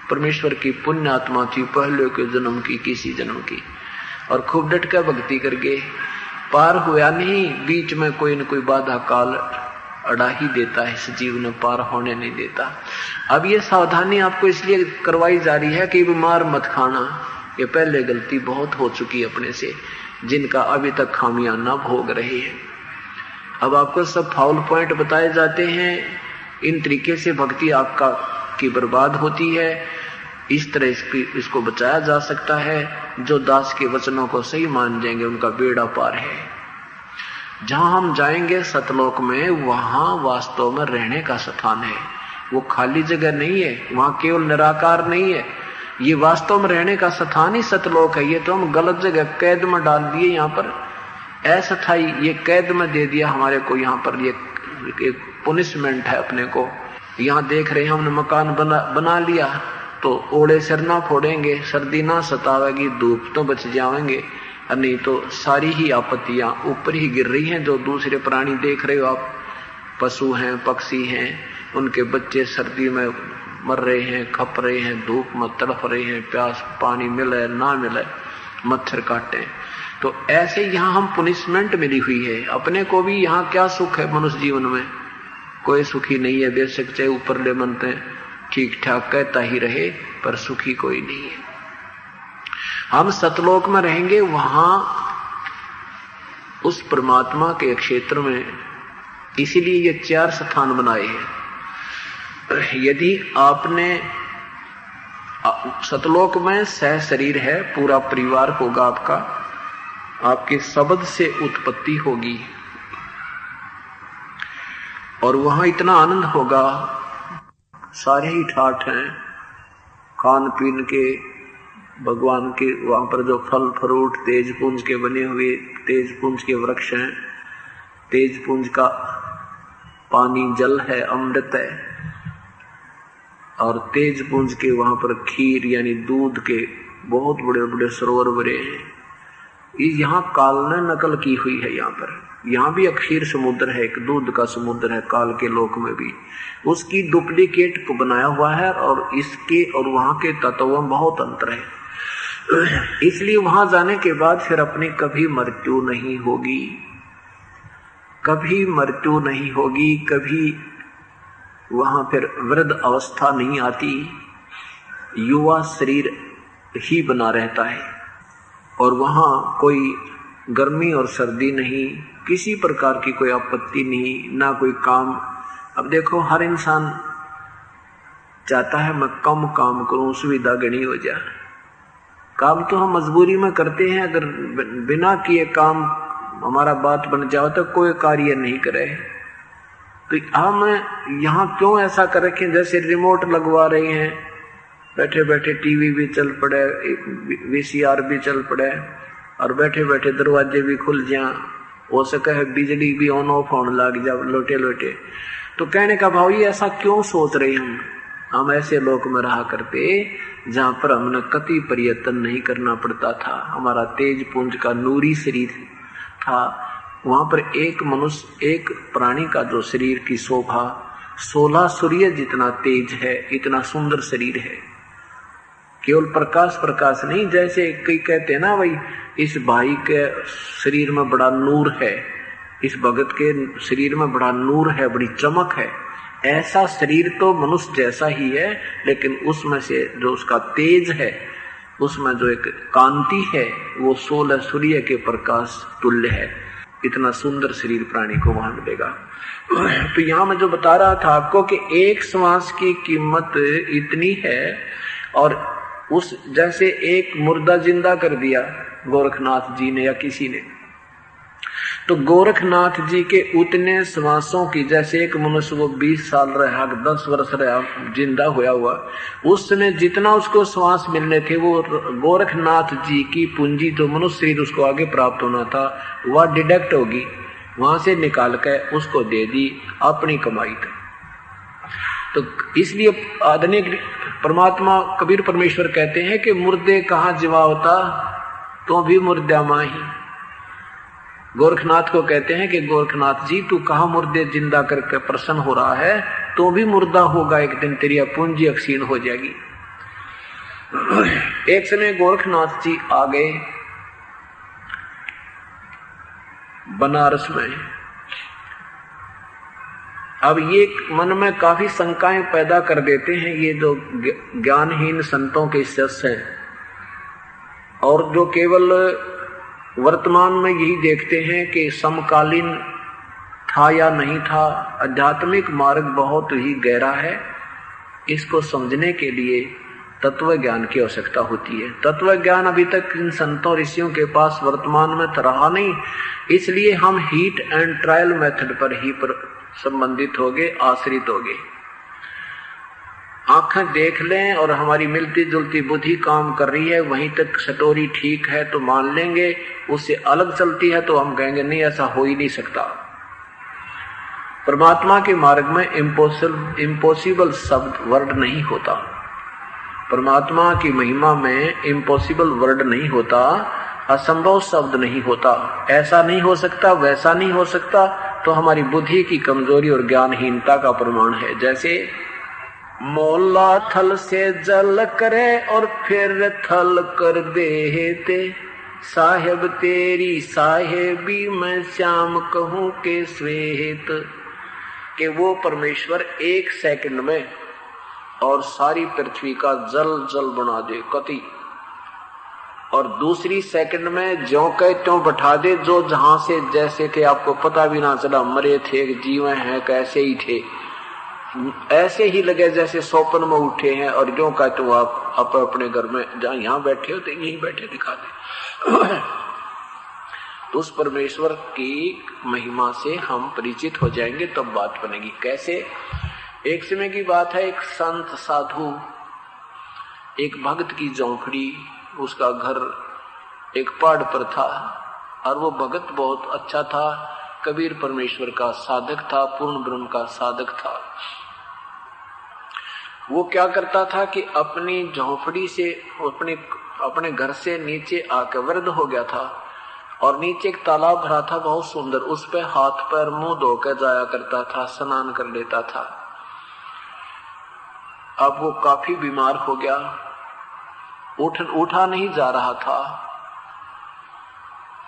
परमेश्वर की पुण्य आत्मा थी, पहले के जन्म की, किसी जन्म की, और खूब डट कर भक्ति करके पार हुआ नहीं, बीच में कोई न कोई बाधा काल अड़ा ही देता है, इस जीव ने पार होने नहीं देता। अब ये सावधानी आपको इसलिए करवाई जा रही है कि बीमार मत खाना, ये पहले गलती बहुत हो चुकी अपने से, जिनका अभी तक खामियां न भोग रहे हैं। अब आपको सब फाउल पॉइंट बताए जाते हैं, इन तरीके से भक्ति आपका की बर्बाद होती है। इस तरह इसको बचाया जा सकता है। जो दास के वचनों को सही मान जाएंगे उनका बेड़ा पार है। जहां हम जाएंगे सतलोक में, वहां वास्तव में रहने का स्थान है, वो खाली जगह नहीं है, वहां केवल निराकार नहीं है, ये वास्तव में रहने का स्थान ही सतलोक है। ये तो हम गलत जगह कैद में डाल दिए, यहाँ पर अस्थाई ये कैद में दे दिया हमारे को, यहाँ पर ये एक पुनिशमेंट है अपने को। यहाँ देख रहे हैं हमने मकान बना लिया तो ओड़े सिर ना फोड़ेंगे, सर्दी ना सतावेगी, धूप तो बच जाएंगे, नहीं तो सारी ही आपत्तियां ऊपर ही गिर रही हैं। जो दूसरे प्राणी देख रहे हो आप, पशु हैं, पक्षी हैं, उनके बच्चे सर्दी में मर रहे हैं, खप रहे हैं, धूप में तड़प रहे हैं, प्यास पानी मिले ना मिले, मच्छर काटे। तो ऐसे यहाँ हम पुनिशमेंट मिली हुई है। अपने को भी यहाँ क्या सुख है मनुष्य जीवन में, कोई सुखी नहीं है। बेशक चाहे ऊपर ले मनते ठीक ठाक कहता ही रहे, पर सुखी कोई नहीं है। हम सतलोक में रहेंगे, वहां उस परमात्मा के क्षेत्र में, इसीलिए ये 4 स्थान बनाए हैं। यदि आपने सतलोक में सह शरीर है, पूरा परिवार होगा आपका, आपके शब्द से उत्पत्ति होगी, और वहां इतना आनंद होगा, सारे ही ठाठ हैं, खान पीन के, भगवान के वहां पर जो फल फ्रूट तेजपुंज के बने हुए, तेजपुंज के वृक्ष हैं, तेजपुंज का पानी जल है, अमृत है, और तेजपुंज के वहां पर खीर यानी दूध के बहुत बड़े बड़े सरोवर बने हैं। यहाँ काल ने नकल की हुई है। यहाँ भी एक क्षीर समुद्र है, एक दूध का समुद्र है काल के लोक में भी, उसकी डुप्लीकेट को बनाया हुआ है, और इसके और वहां के तत्वों में बहुत अंतर है। इसलिए वहां जाने के बाद फिर अपनी कभी मृत्यु नहीं होगी, कभी मृत्यु नहीं होगी, कभी वहां फिर वृद्ध अवस्था नहीं आती, युवा शरीर ही बना रहता है, और वहां कोई गर्मी और सर्दी नहीं, किसी प्रकार की कोई आपत्ति नहीं, ना कोई काम। अब देखो हर इंसान चाहता है मैं कम काम करूं, सुविधा गणी हो जाए। काम तो हम मजबूरी में करते हैं, अगर बिना किए काम हमारा बात बन जाओ तो कोई कार्य नहीं करे। तो हम यहाँ क्यों ऐसा कर रखे, जैसे रिमोट लगवा रहे हैं, बैठे बैठे टीवी भी चल पड़े, वीसीआर भी चल पड़े, और बैठे बैठे दरवाजे भी खुल जाए, हो सके है बिजली भी ऑन ऑफ होने लग जाए लोटे लोटे। तो कहने का भाव ये ऐसा क्यों सोच रहे हैं, हम ऐसे लोक में रहा करते जहां पर हमने कति प्रयत्न नहीं करना पड़ता था, हमारा तेज पुंज का नूरी शरीर था। वहां पर एक मनुष्य, एक प्राणी का जो शरीर की शोभा 16 सूर्य जितना तेज है, इतना सुंदर शरीर है। केवल प्रकाश प्रकाश नहीं, जैसे कई कहते हैं ना भाई इस भाई के शरीर में बड़ा नूर है, इस भगत के शरीर में बड़ा नूर है, बड़ी चमक है। ऐसा शरीर तो मनुष्य जैसा ही है, लेकिन उसमें से जो उसका तेज है, उसमें जो एक कांति है, वो 16 सूर्य के प्रकाश तुल्य है। इतना सुंदर शरीर प्राणी को वहां मिलेगा। तो यहां मैं जो बता रहा था आपको कि एक श्वास की कीमत इतनी है, और उस जैसे एक मुर्दा जिंदा कर दिया गोरखनाथ जी ने या किसी ने, तो गोरखनाथ जी के उतने श्वासों की, जैसे एक मनुष्य वो 20 साल रहा, 10 वर्ष रहा जिंदा होया हुआ, उसने जितना उसको श्वास मिलने थे वो गोरखनाथ जी की पूंजी जो मनुष्य शरीर उसको आगे प्राप्त होना था वह डिडक्ट होगी, वहां से निकाल कर उसको दे दी अपनी कमाई का। तो इसलिए आधुनिक परमात्मा कबीर परमेश्वर कहते हैं कि मुर्दे कहाँ जीवा होता तो भी मुर्दा माही। गोरखनाथ को कहते हैं कि गोरखनाथ जी तू कहाँ मुर्दे जिंदा करके प्रसन्न हो रहा है, तो भी मुर्दा होगा एक दिन, तेरी पूंजी अक्षीण हो जाएगी। एक समय गोरखनाथ जी आ गए बनारस में। अब ये मन में काफी शंकाएं पैदा कर देते हैं ये जो ज्ञानहीन संतों के शिष्य हैं, और जो केवल वर्तमान में यही देखते हैं कि समकालीन था या नहीं था। आध्यात्मिक मार्ग बहुत ही गहरा है, इसको समझने के लिए तत्व ज्ञान की आवश्यकता होती है। तत्व ज्ञान अभी तक इन संतों ऋषियों के पास वर्तमान में रहा नहीं, इसलिए हम हीट एंड ट्रायल मेथड पर ही संबंधित होगे, आश्रित होगे। आंखें देख लें और हमारी मिलती जुलती बुद्धि काम कर रही है, वहीं तक स्टोरी ठीक है तो मान लेंगे, उससे अलग चलती है तो हम कहेंगे नहीं ऐसा हो ही नहीं सकता। परमात्मा के मार्ग में इम्पॉसिबल शब्द वर्ड नहीं होता, परमात्मा की महिमा में इम्पॉसिबल वर्ड नहीं होता, असंभव शब्द नहीं होता। ऐसा नहीं हो सकता, वैसा नहीं हो सकता, तो हमारी बुद्धि की कमजोरी और ज्ञानहीनता का प्रमाण है। जैसे मौला थल से जल करे और फिर थल कर देते, साहेब तेरी साहेबी मैं श्याम कहूं के श्वेत। कि वो परमेश्वर एक सेकंड में और सारी पृथ्वी का जल जल बना दे कति, और दूसरी सेकंड में ज्यों कहे त्यों बैठा दे, जो जहां से जैसे थे आपको पता भी ना चला, मरे थे जीवे हैं कैसे ही थे, ऐसे ही लगे जैसे स्वप्न में उठे हैं, और जो कहे तो आप अपने घर में जहां यहाँ बैठे हो तो यहीं बैठे दिखा दे। तो उस परमेश्वर की महिमा से हम परिचित हो जाएंगे, तब बात बनेगी। कैसे? एक समय की बात है, एक संत साधु, एक भक्त की झोंपड़ी, उसका घर एक पहाड़ पर था और वो भक्त बहुत अच्छा था, कबीर परमेश्वर का साधक था, पूर्ण ब्रह्म का साधक था। वो क्या करता था कि अपनी झोंपड़ी से, अपने घर से नीचे आकर वृद्ध हो गया था और नीचे एक तालाब भरा था बहुत सुंदर, उस पे हाथ पैर मुंह धोकर जाया करता था, स्नान कर लेता था। अब वो काफी बीमार हो गया, उठा नहीं जा रहा था।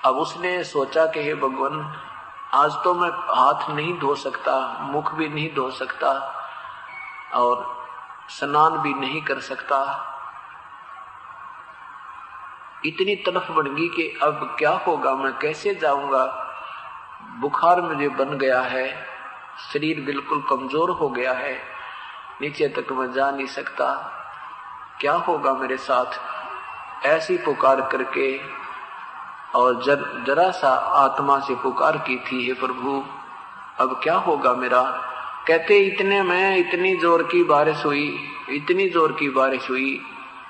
अब उसने सोचा कि हे भगवान, आज तो मैं हाथ नहीं धो सकता, मुख भी नहीं धो सकता और स्नान भी नहीं कर सकता। इतनी तड़फ बन गई कि अब क्या होगा, मैं कैसे जाऊंगा। बुखार मुझे बन गया है, शरीर बिल्कुल कमजोर हो गया है, नीचे तक मैं जा नहीं सकता, क्या होगा मेरे साथ। ऐसी पुकार करके और जरा सा आत्मा से पुकार की थी, हे प्रभु अब क्या होगा मेरा। कहते इतने में इतनी जोर की बारिश हुई, इतनी जोर की बारिश हुई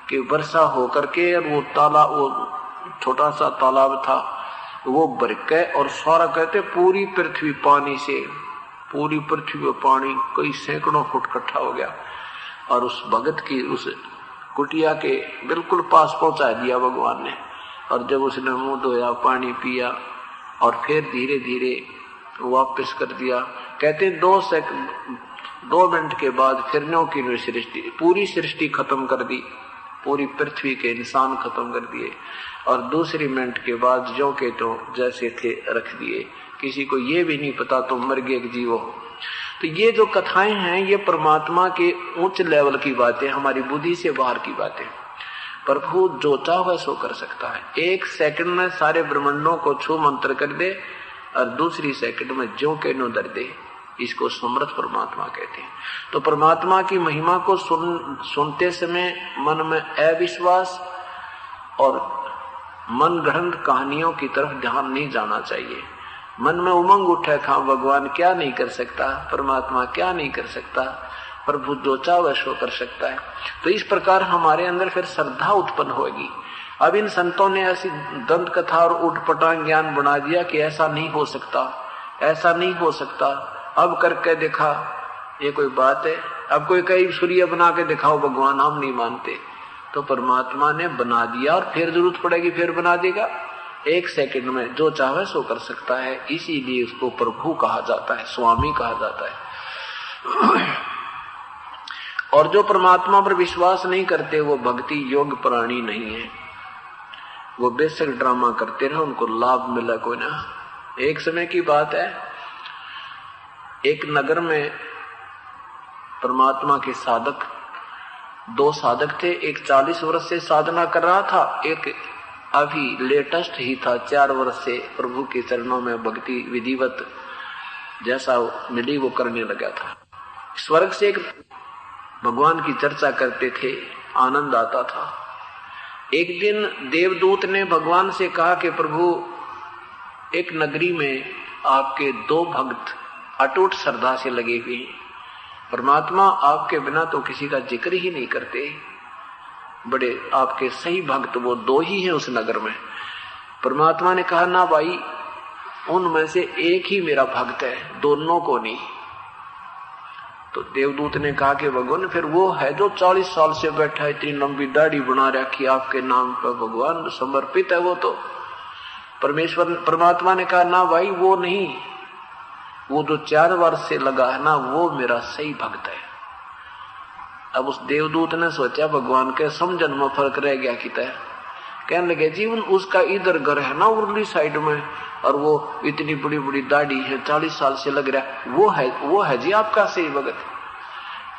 कि वर्षा होकर के वो तालाब, वो छोटा सा तालाब था, वो भर के और सारा कहते पूरी पृथ्वी पानी से, पूरी पृथ्वी में पानी कई सैकड़ों फुट इकट्ठा हो गया और उस भगत की उस कुटिया के बिल्कुल पास पहुंचा दिया भगवान ने। और जब उसने मुंह धोया, पानी पिया और फिर धीरे धीरे वापस कर दिया। कहते 2 मिनट के बाद फिर न्यों की सृष्टि, पूरी सृष्टि खत्म कर दी, पूरी पृथ्वी के इंसान खत्म कर दिए और दूसरी मिनट के बाद जो के तो जैसे थे रख दिए। किसी को ये भी नहीं पता तुम मर गए जीवो। तो ये जो कथाएं हैं ये परमात्मा के उच्च लेवल की बातें, हमारी बुद्धि से बाहर की बातें। प्रभु जो चाहे सो कर सकता है। 1 सेकंड में सारे ब्रह्मांडों को छू मंत्र कर दे और दूसरी सेकंड में ज्यों के नो दर दे। इसको समर्थ परमात्मा कहते हैं। तो परमात्मा की महिमा को सुनते समय मन में अविश्वास और मन गढ़ंत कहानियों की तरफ ध्यान नहीं जाना चाहिए। मन में उमंग उठे, खा भगवान क्या नहीं कर सकता, परमात्मा क्या नहीं कर सकता, प्रभु जो चाहे सो कर सकता है। तो इस प्रकार हमारे अंदर फिर श्रद्धा उत्पन्न होगी। अब इन संतों ने ऐसी दंत कथा और उठपटांग ज्ञान बना दिया कि ऐसा नहीं हो सकता, ऐसा नहीं हो सकता, अब करके दिखा, ये कोई बात है। अब कोई कई सूर्य बना के दिखाओ भगवान, हम नहीं मानते। तो परमात्मा ने बना दिया और फिर जरूरत पड़ेगी फिर बना देगा। 1 सेकंड में जो चाहे सो कर सकता है, इसीलिए उसको प्रभु कहा जाता है, स्वामी कहा जाता है। और जो परमात्मा पर विश्वास नहीं करते वो भक्ति योग प्राणी नहीं है। वो बेशक ड्रामा करते रहे, उनको लाभ मिला कोई ना। एक समय की बात है, एक नगर में परमात्मा के साधक, 2 साधक थे। एक 40 वर्ष से साधना कर रहा था, एक अभी लेटेस्ट ही था, 4 वर्ष से प्रभु के चरणों में भक्ति विधिवत जैसा मिली वो करने लगा था। स्वर्ग से एक भगवान की चर्चा करते थे, आनंद आता था। एक दिन देवदूत ने भगवान से कहा कि प्रभु एक नगरी में आपके 2 भक्त अटूट श्रद्धा से लगे हुए हैं, परमात्मा आपके बिना तो किसी का जिक्र ही नहीं करते, बड़े आपके सही भक्त वो 2 ही हैं उस नगर में। परमात्मा ने कहा ना भाई, उनमें से एक ही मेरा भक्त है, दोनों को नहीं। तो देवदूत ने कहा कि भगवान फिर वो है जो 40 साल से बैठा है, इतनी लंबी दाढ़ी बना रखी आपके नाम पर, भगवान समर्पित है वो तो। परमात्मा ने कहा ना भाई वो नहीं, वो जो 4 वर्ष से लगा है ना वो मेरा सही भक्त है। अब उस देवदूत ने सोचा भगवान के समझन में फर्क रह गया कि तय। कहने लगे जीवन उसका इधर घर है ना उर्ली साइड में, और वो इतनी बड़ी बड़ी दाढ़ी है, 40 साल से लग रहा है, वो है जी आपका सही भगत।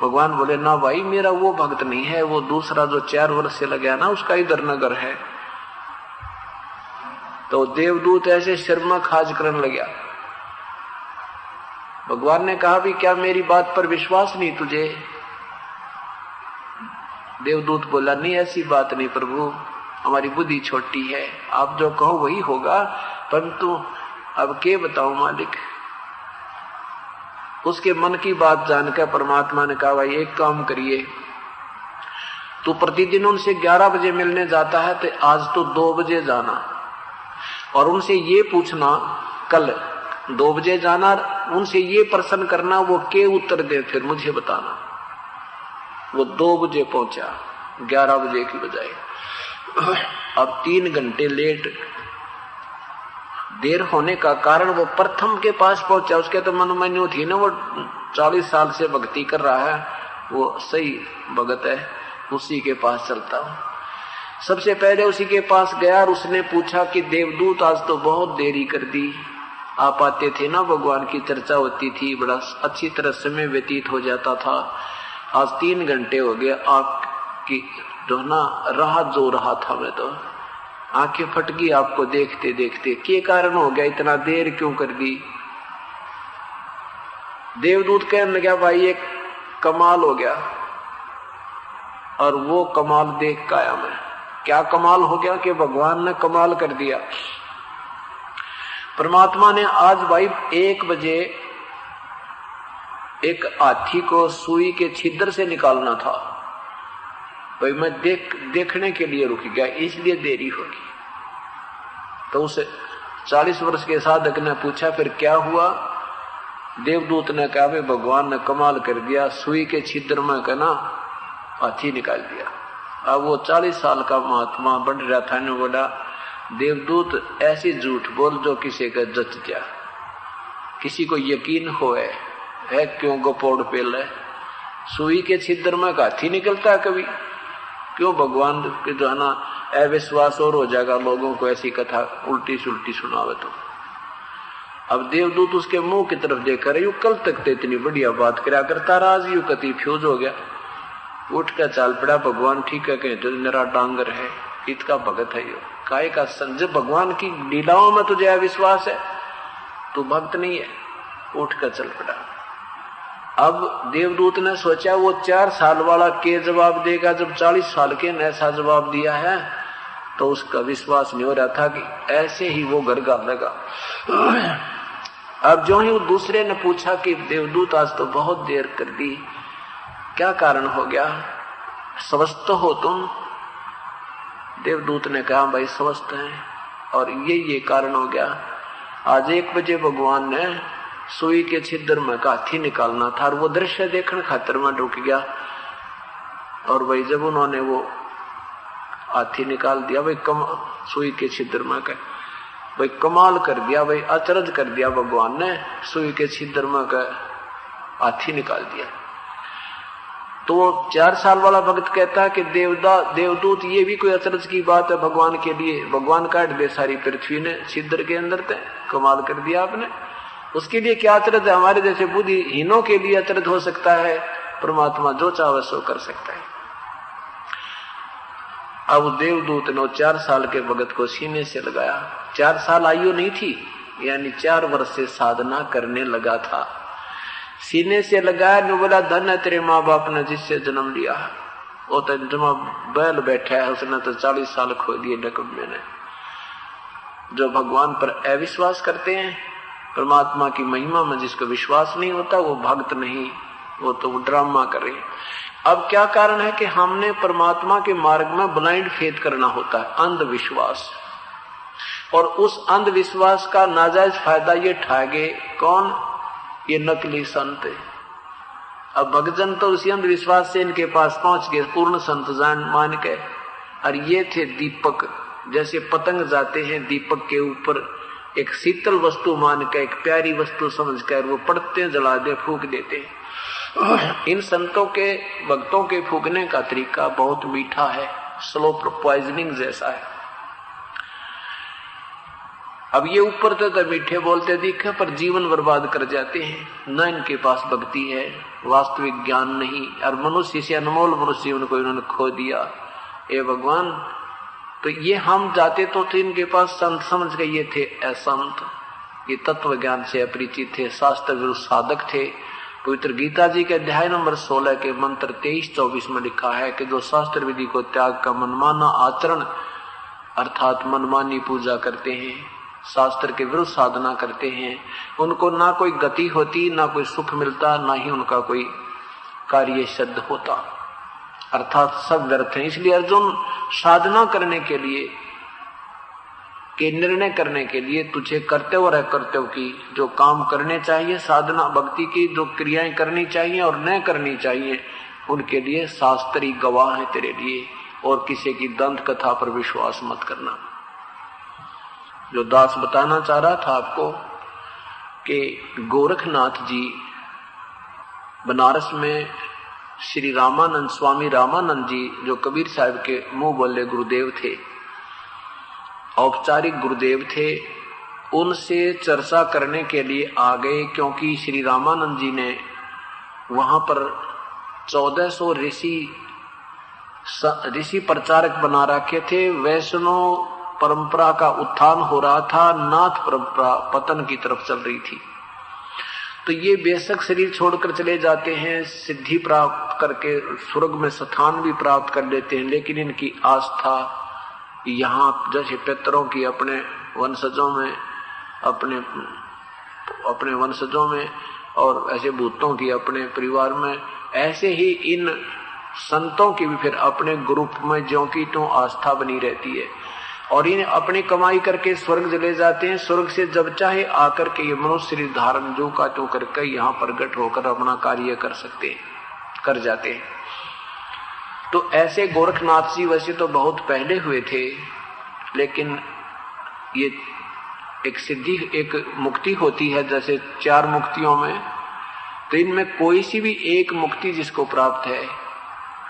भगवान बोले ना भाई मेरा वो भक्त नहीं है, वो दूसरा जो 4 वर्ष से लगा ना उसका इधर नगर है। तो देवदूत ऐसे सिर में खाज करने लगा। भगवान ने कहा भी क्या मेरी बात पर विश्वास नहीं तुझे? देवदूत बोला नहीं ऐसी बात नहीं प्रभु, हमारी बुद्धि छोटी है, आप जो कहो वही होगा, परंतु अब के बताऊं मालिक। उसके मन की बात जानकर परमात्मा ने कहा, भाई एक काम करिए, तू प्रतिदिन उनसे 11 बजे मिलने जाता है तो आज तो 2 बजे जाना और उनसे ये पूछना, कल 2 बजे जाना, उनसे ये प्रश्न करना, वो के उत्तर दे फिर मुझे बताना। वो 2 बजे पहुंचा 11 बजे की बजाय। अब 3 घंटे देर होने का कारण वो प्रथम के पास पहुंचा। उसके तो मनमान्य थी ना, वो 40 साल से भक्ति कर रहा है, वो सही भगत है, उसी के पास चलता हूं। सबसे पहले उसी के पास गया और उसने पूछा कि देवदूत आज तो बहुत देरी कर दी, आप आते थे ना, भगवान की चर्चा होती थी, बड़ा अच्छी तरह समय व्यतीत हो जाता था, आज 3 घंटे हो गए आपकी जो ना राह जो रहा था, मैं तो आंखें फट गई आपको देखते देखते, क्या कारण हो गया, इतना देर क्यों कर दी। देवदूत कहने लगा, भाई एक कमाल हो गया, और वो कमाल देख के आया मैं। क्या कमाल हो गया कि भगवान ने कमाल कर दिया। परमात्मा ने आज भाई 1 बजे एक हाथी को सुई के छिद्र से निकालना था, भाई मैं देखने के लिए रुक गया, इसलिए देरी होगी। तो उसे 40 वर्ष के साधक ने पूछा, फिर क्या हुआ। देवदूत ने कहा, भाई भगवान ने कमाल कर दिया, सुई के छिद्र में कहना हाथी निकाल दिया। अब वो 40 साल का महात्मा बढ़ रहा था ने बोला, देवदूत ऐसी झूठ बोल जो किसी का जच जा, किसी को यकीन होए है, क्यों गोपोड़ पेल है, सुई के छिद्र में हाथी निकलता है कभी, क्यों भगवान के जो है ना अविश्वास और हो जाएगा लोगों को ऐसी कथा उल्टी सुल्टी सुनावे तो। अब देवदूत उसके मुंह की तरफ देख रहे, यू कल तक तो इतनी बढ़िया बात करा करता रहा, आज यू कति फ्यूज हो गया, उठ कर चाल पड़ा। भगवान ठीक है, कहते मेरा डांगर है, इत का भगत है यो, काय का संजय, भगवान की लीलाओं में तुझे अविश्वास है, तू भक्त नहीं है, उठ कर चल पड़ा। अब देवदूत ने सोचा वो 4 साल वाला के जवाब देगा, जब 40 साल के ने ऐसा जवाब दिया है, तो उसका विश्वास नहीं हो रहा था कि ऐसे ही वो घर गालेगा। अब जो ही दूसरे ने पूछा कि देवदूत आज तो बहुत देर कर दी, क्या कारण हो गया, स्वस्थ हो तुम। देवदूत ने कहा, भाई स्वस्थ हैं, और ये कारण हो गया, आज 1 बजे भगवान ने सुई के छिद्र में हाथी निकालना था, और वो दृश्य देखने खातिर में रुक गया। और भाई जब उन्होंने वो हाथी निकाल दिया, भाई सुई के छिद्र में भाई कमाल कर दिया, भाई अचरज कर दिया भगवान ने, सुई के छिद्र में हाथी निकाल दिया। तो 4 साल वाला भक्त कहता है कि देवदूत ये भी कोई अचरज की बात है भगवान के लिए, भगवान काट दे सारी पृथ्वी ने छिद्र के अंदर थे, कमाल कर दिया आपने, उसके लिए क्या अचरज है, हमारे जैसे बुद्धिहीनों के लिए अचरज हो सकता है, परमात्मा जो चाहे सो कर सकता है। अब देवदूत ने 4 साल के भगत को सीने से लगाया, 4 साल आयु नहीं थी, यानी 4 वर्ष से साधना करने लगा था, सीने से लगाया, ने बोला धन है तेरे माँ बाप ने जिससे जन्म लिया, वो तो जमा बैल बैठा है, उसने तो 40 साल खो दिए डकम्मे ने। जो भगवान पर अविश्वास करते हैं, परमात्मा की महिमा में जिसको विश्वास नहीं होता, वो भक्त नहीं, वो तो ड्रामा कर रहे। अब क्या कारण है कि हमने परमात्मा के मार्ग में ब्लाइंड फेथ करना होता है, अंधविश्वास, और उस अंधविश्वास का नाजायज फायदा ये उठाएंगे कौन, ये नकली संत है। अब भक्तजन तो उसी अंधविश्वास से इनके पास पहुंच गए पूर्ण संत जान मान के, और ये थे दीपक, जैसे पतंग जाते हैं दीपक के ऊपर, एक शीतल वस्तु मान के, एक प्यारी वस्तु समझकर वो पड़ते जला दे, फूंक देते। इन संतों के भक्तों के फूकने का तरीका बहुत मीठा है, स्लो पॉइजनिंग जैसा है। अब ये ऊपर तो मीठे बोलते दिखे, पर जीवन बर्बाद कर जाते हैं, न इनके पास भक्ति है, वास्तविक ज्ञान नहीं, और मनुष्य से अनमोल मनुष्य जीवन को इन्होंने खो दिया। ए भगवान, तो ये हम जाते तो थे इनके पास, संत समझ गए ये थे असंत, ये तत्व ज्ञान से अपरिचित थे, शास्त्र विरुद्ध साधक थे। पवित्र गीता जी के अध्याय नंबर 16 के मंत्र 23-24 में लिखा है कि जो शास्त्र विधि को त्याग का मनमाना आचरण अर्थात मनमानी पूजा करते हैं, शास्त्र के विरुद्ध साधना करते हैं, उनको ना कोई गति होती, ना कोई सुख मिलता, ना ही उनका कोई कार्य सिद्ध होता, अर्थात सब व्यर्थ है। इसलिए अर्जुन, साधना करने के लिए, के निर्णय करने के लिए तुझे कर्तव्य और अकर्तव्य की जो काम करने चाहिए, साधना भक्ति की जो क्रियाएं करनी चाहिए और न करनी चाहिए, उनके लिए शास्त्री गवाह है तेरे लिए। और किसी की दंत कथा पर विश्वास मत करना। जो दास बताना चाह रहा था आपको कि गोरखनाथ जी बनारस में श्री रामानंद, स्वामी रामानंद जी जो कबीर साहब के मुंह बोले गुरुदेव थे, औपचारिक गुरुदेव थे, उनसे चर्चा करने के लिए आ गए, क्योंकि श्री रामानंद जी ने वहां पर 1400 ऋषि प्रचारक बना रखे थे। वैष्णव परंपरा का उत्थान हो रहा था, नाथ परंपरा पतन की तरफ चल रही थी। तो ये बेशक शरीर छोड़कर चले जाते हैं, सिद्धि प्राप्त करके स्वर्ग में स्थान भी प्राप्त कर लेते हैं, लेकिन इनकी आस्था यहाँ जैसे पितरों की अपने वंशजों में, अपने वंशजों में, और ऐसे भूतों की अपने परिवार में, ऐसे ही इन संतों की भी फिर अपने ग्रुप में ज्यों की त्यों आस्था बनी रहती है। और इन्हें अपनी कमाई करके स्वर्ग चले जाते हैं। स्वर्ग से जब चाहे आकर के ये मनुष्य शरीर धारण जो का त्यों करके यहाँ प्रकट होकर अपना कार्य कर सकते हैं, कर जाते हैं। तो ऐसे गोरखनाथ जी वैसे तो बहुत पहले हुए थे, लेकिन ये एक सिद्धि, एक मुक्ति होती है जैसे 4 मुक्तियों में, तो इनमें कोई सी भी एक मुक्ति जिसको प्राप्त है,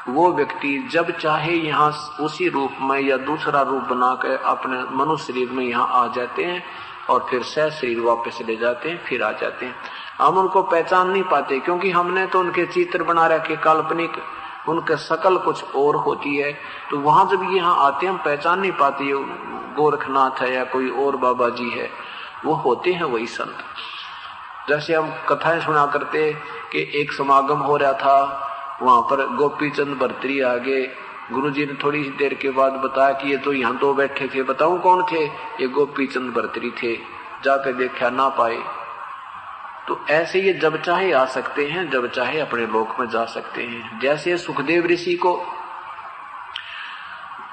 वो व्यक्ति जब चाहे यहाँ उसी रूप में या दूसरा रूप बनाकर अपने मनुष्य शरीर में यहाँ आ जाते हैं और फिर सह शरीर वापस ले जाते हैं, फिर आ जाते हैं। हम उनको पहचान नहीं पाते, क्योंकि हमने तो उनके चित्र बना रखे काल्पनिक, उनके शकल कुछ और होती है। तो वहां जब यहाँ आते हैं हम पहचान नहीं पाते गोरखनाथ है या कोई और बाबा जी है, वो होते हैं वही संत। जैसे हम कथाएं सुना करते कि एक समागम हो रहा था, वहां पर गोपी चंद भर्तरी आगे, गुरुजी ने थोड़ी देर के बाद बताया कि ये तो यहाँ 2 बैठे थे। बताऊं कौन थे? ये गोपी चंद भर्तरी थे। जाकर देखा ना पाए। तो ऐसे ये जब चाहे आ सकते हैं, जब चाहे अपने लोक में जा सकते हैं। जैसे सुखदेव ऋषि को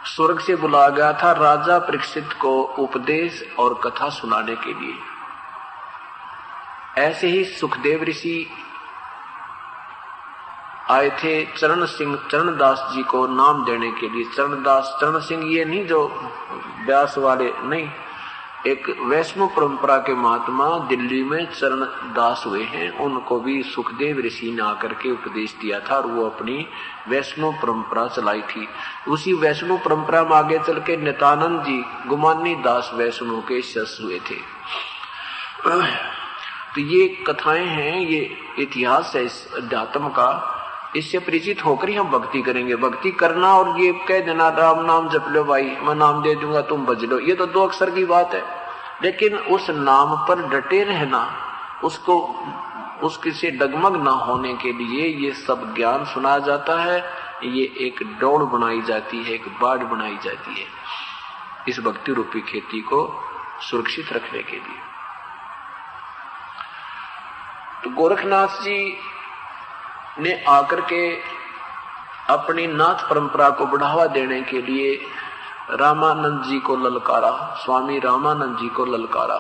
स्वर्ग से बुलाया गया था राजा परीक्षित को उपदेश और कथा सुनाने के लिए, ऐसे ही सुखदेव ऋषि आए थे चरणदास जी को नाम देने के लिए। चरण सिंह ये नहीं जो व्यास वाले नहीं, एक वैष्णव परंपरा के महात्मा दिल्ली में चरणदास हुए हैं, उनको भी सुखदेव ऋषि ने आकर के उपदेश दिया था और वो अपनी वैष्णव परंपरा चलाई थी। उसी वैष्णव परंपरा में आगे चल के नित्यानंद जी गुमानी दास वैष्णव के शिष्य हुए थे। तो ये कथाएं हैं, ये इतिहास है इस अध्यात्म का। इससे परिचित होकर ही हम भक्ति करेंगे। भक्ति करना और ये कह देना राम नाम जप लो भाई, मैं नाम दे दूंगा तुम भज लो, ये तो 2 अक्षर की बात है। लेकिन उस नाम पर डटे रहना, उसको उसके से डगमग ना होने के लिए ये सब ज्ञान सुनाया जाता है। ये एक दौड़ बनाई जाती है, एक बाढ़ बनाई जाती है इस भक्ति रूपी खेती को सुरक्षित रखने के लिए। तो गोरखनाथ जी ने आकर के अपनी नाथ परंपरा को बढ़ावा देने के लिए रामानंद जी को ललकारा, स्वामी रामानंद जी को ललकारा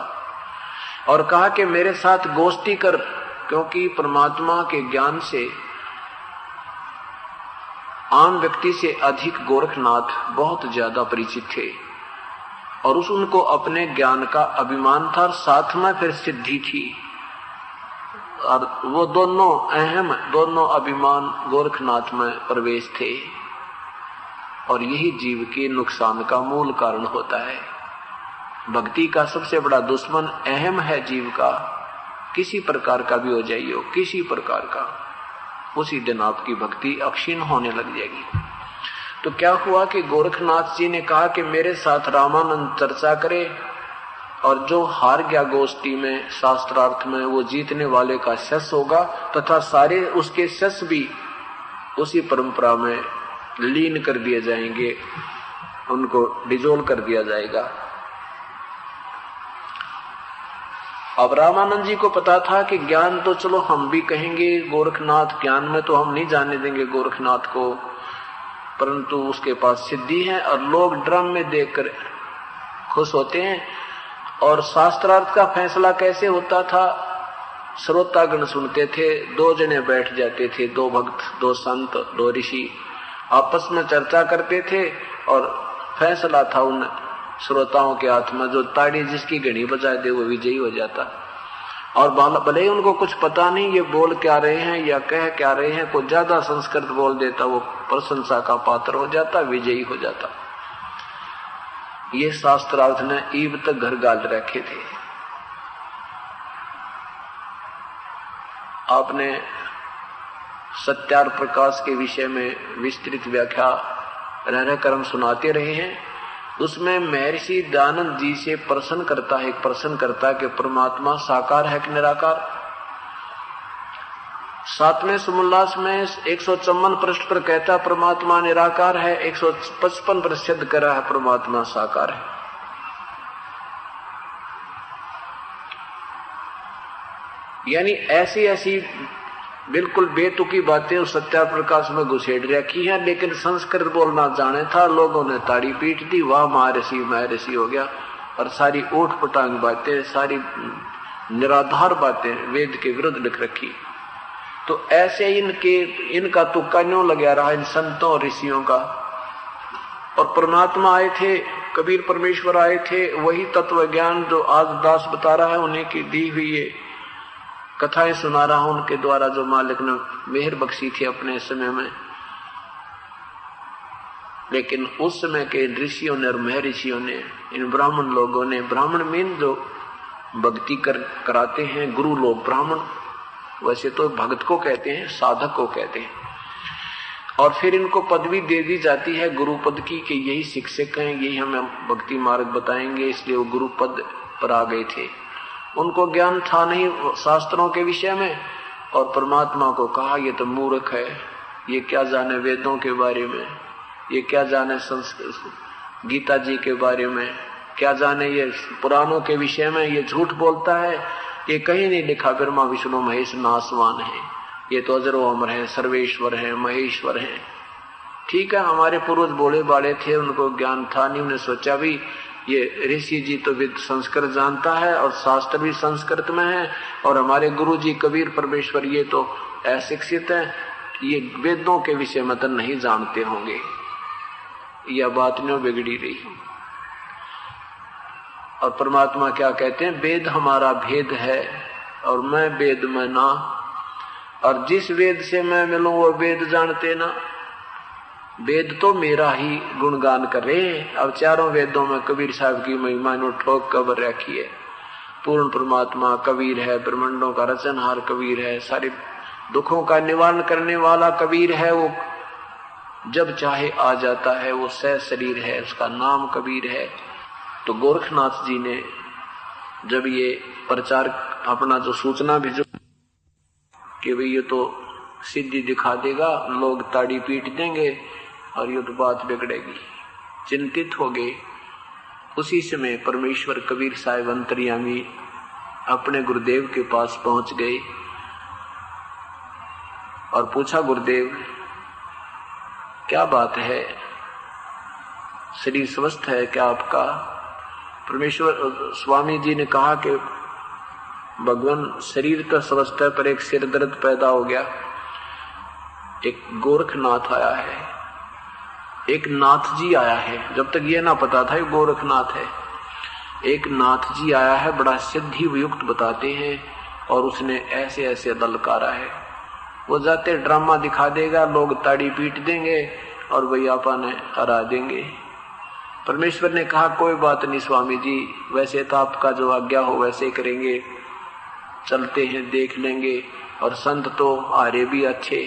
और कहा कि मेरे साथ गोष्ठी कर, क्योंकि परमात्मा के ज्ञान से आम व्यक्ति से अधिक गोरखनाथ बहुत ज्यादा परिचित थे और उनको अपने ज्ञान का अभिमान था और साथ में फिर सिद्धि थी। और वो दोनों अभिमान गोरखनाथ में प्रवेश थे और यही जीव के नुकसान का मूल कारण होता है। भक्ति का सबसे बड़ा दुश्मन अहम है जीव का, किसी प्रकार का भी हो जाइए, किसी प्रकार का, उसी दिन आपकी भक्ति अक्षीण होने लग जाएगी। तो क्या हुआ कि गोरखनाथ जी ने कहा कि मेरे साथ रामानंद चर्चा करे और जो हार गया गोष्ठी में शास्त्रार्थ में वो जीतने वाले का शिष्य होगा तथा सारे उसके शिष्य भी उसी परंपरा में लीन कर दिए जाएंगे, उनको डिजोल्व कर दिया जाएगा। अब रामानंद जी को पता था कि ज्ञान तो चलो हम भी कहेंगे गोरखनाथ, ज्ञान में तो हम नहीं जाने देंगे गोरखनाथ को, परंतु उसके पास सिद्धि है और लोग ड्रम में देखकर खुश होते हैं। और शास्त्रार्थ का फैसला कैसे होता था? श्रोतागण सुनते थे, 2 जने बैठ जाते थे, 2 भक्त, 2 संत, 2 ऋषि आपस में चर्चा करते थे और फैसला था उन श्रोताओं के हाथ में। जो ताड़ी जिसकी घड़ी बजा दे वो विजयी हो जाता। और भले ही उनको कुछ पता नहीं ये बोल क्या रहे हैं या कह क्या रहे हैं, कोई ज्यादा संस्कृत बोल देता, वो प्रशंसा का पात्र हो जाता, विजयी हो जाता। ये शास्त्रार्थ ने ईब तक घर गाल रखे थे। आपने सत्यार प्रकाश के विषय में विस्तृत व्याख्या रह कर्म सुनाते रहे हैं। उसमें महर्षि दयानंद जी से प्रश्न करता है, एक प्रश्न करता है कि परमात्मा साकार है कि निराकार। 7वें सुमोल्लास में 154 पृष्ठ पर कहता परमात्मा निराकार है, 155 पर सिद्ध कर रहा है परमात्मा साकार है। यानी ऐसी ऐसी बिल्कुल बेतुकी बातें उस सत्यार प्रकाश में घुसेड़ रखी हैं, लेकिन संस्कृत बोलना जाने था, लोगों ने ताड़ी पीट दी, वाह महर्षि हो गया। और सारी ऊट पटांग बातें, सारी निराधार बातें वेद के विरुद्ध लिख रखी। तो ऐसे इनका तुक्का न्यों लगा रहा इन संतों और ऋषियों का। और परमात्मा आए थे, कबीर परमेश्वर आए थे, वही तत्व ज्ञान जो आज दास बता रहा है, उन्हीं की दी हुई ये कथाएं सुना रहा हूं, उनके द्वारा जो मालिक ने मेहर बख्शी थी अपने समय में। लेकिन उस समय के ऋषियों ने और महर्षियों ने, इन ब्राह्मण लोगों ने, ब्राह्मण मीन जो भक्ति कराते हैं, गुरु लोग ब्राह्मण, वैसे तो भक्त को कहते हैं, साधक को कहते हैं। और फिर इनको पदवी दे दी जाती है गुरु पद की कि यही शिक्षक हैं, यही हमें भक्ति मार्ग बताएंगे, इसलिए वो गुरु पद पर आ गए थे। उनको ज्ञान था नहीं शास्त्रों के विषय में, और परमात्मा को कहा ये तो मूर्ख है, ये क्या जाने वेदों के बारे में, ये क्या जाने गीता जी के बारे में, क्या जाने ये पुराणों के विषय में, ये झूठ बोलता है, ये कहीं नहीं लिखा ब्रह्मा विष्णु महेश नासवान है, ये तो अजरो अमर है, सर्वेश्वर है, महेश्वर है। ठीक है, हमारे पूर्वज बोले बाले थे, उनको ज्ञान था नहीं, उन्हें सोचा भी ये ऋषि जी तो वेद संस्कृत जानता है और शास्त्र भी संस्कृत में है, और हमारे गुरु जी कबीर परमेश्वर ये तो अशिक्षित है, ये वेदों के विषय में तो नहीं जानते होंगे। यह बात न्यों बिगड़ी रही। और परमात्मा क्या कहते हैं, वेद हमारा भेद है और मैं वेद में ना, और जिस वेद से मैं मिलूं वो वेद जानते ना। वेद तो मेरा ही गुणगान कर रहे हैं। अब चारों वेदों में कबीर साहब की महिमा ने ठोक कबर रखी है। पूर्ण परमात्मा कबीर है, ब्रह्मांडों का रचनहार कबीर है, सारे दुखों का निवारण करने वाला कबीर है। वो जब चाहे आ जाता है, वो सह शरीर है, उसका नाम कबीर है। तो गोरखनाथ जी ने जब ये प्रचार अपना जो सूचना भेजो कि भाई ये तो सिद्धि दिखा देगा, लोग ताड़ी पीट देंगे और ये तो बात बिगड़ेगी, चिंतित हो गए। उसी समय परमेश्वर कबीर साहिब अंतर्यामी अपने गुरुदेव के पास पहुंच गए और पूछा, गुरुदेव क्या बात है, शरीर स्वस्थ है क्या आपका? परमेश्वर स्वामी जी ने कहा कि भगवान शरीर तो स्वस्थ है, पर एक सिर दर्द पैदा हो गया। एक गोरखनाथ आया है, एक नाथ जी आया है, जब तक ये ना पता था ये गोरखनाथ है। एक नाथ जी आया है, बड़ा सिद्धि युक्त बताते हैं, और उसने ऐसे ऐसे दलकारा है, वो जाते ड्रामा दिखा देगा, लोग ताड़ी पीट देंगे और वही आपा ने हरा देंगे। परमेश्वर ने कहा, कोई बात नहीं स्वामी जी, वैसे तो आपका जो आज्ञा हो वैसे करेंगे, चलते हैं देख लेंगे। और संत तो आरे भी अच्छे,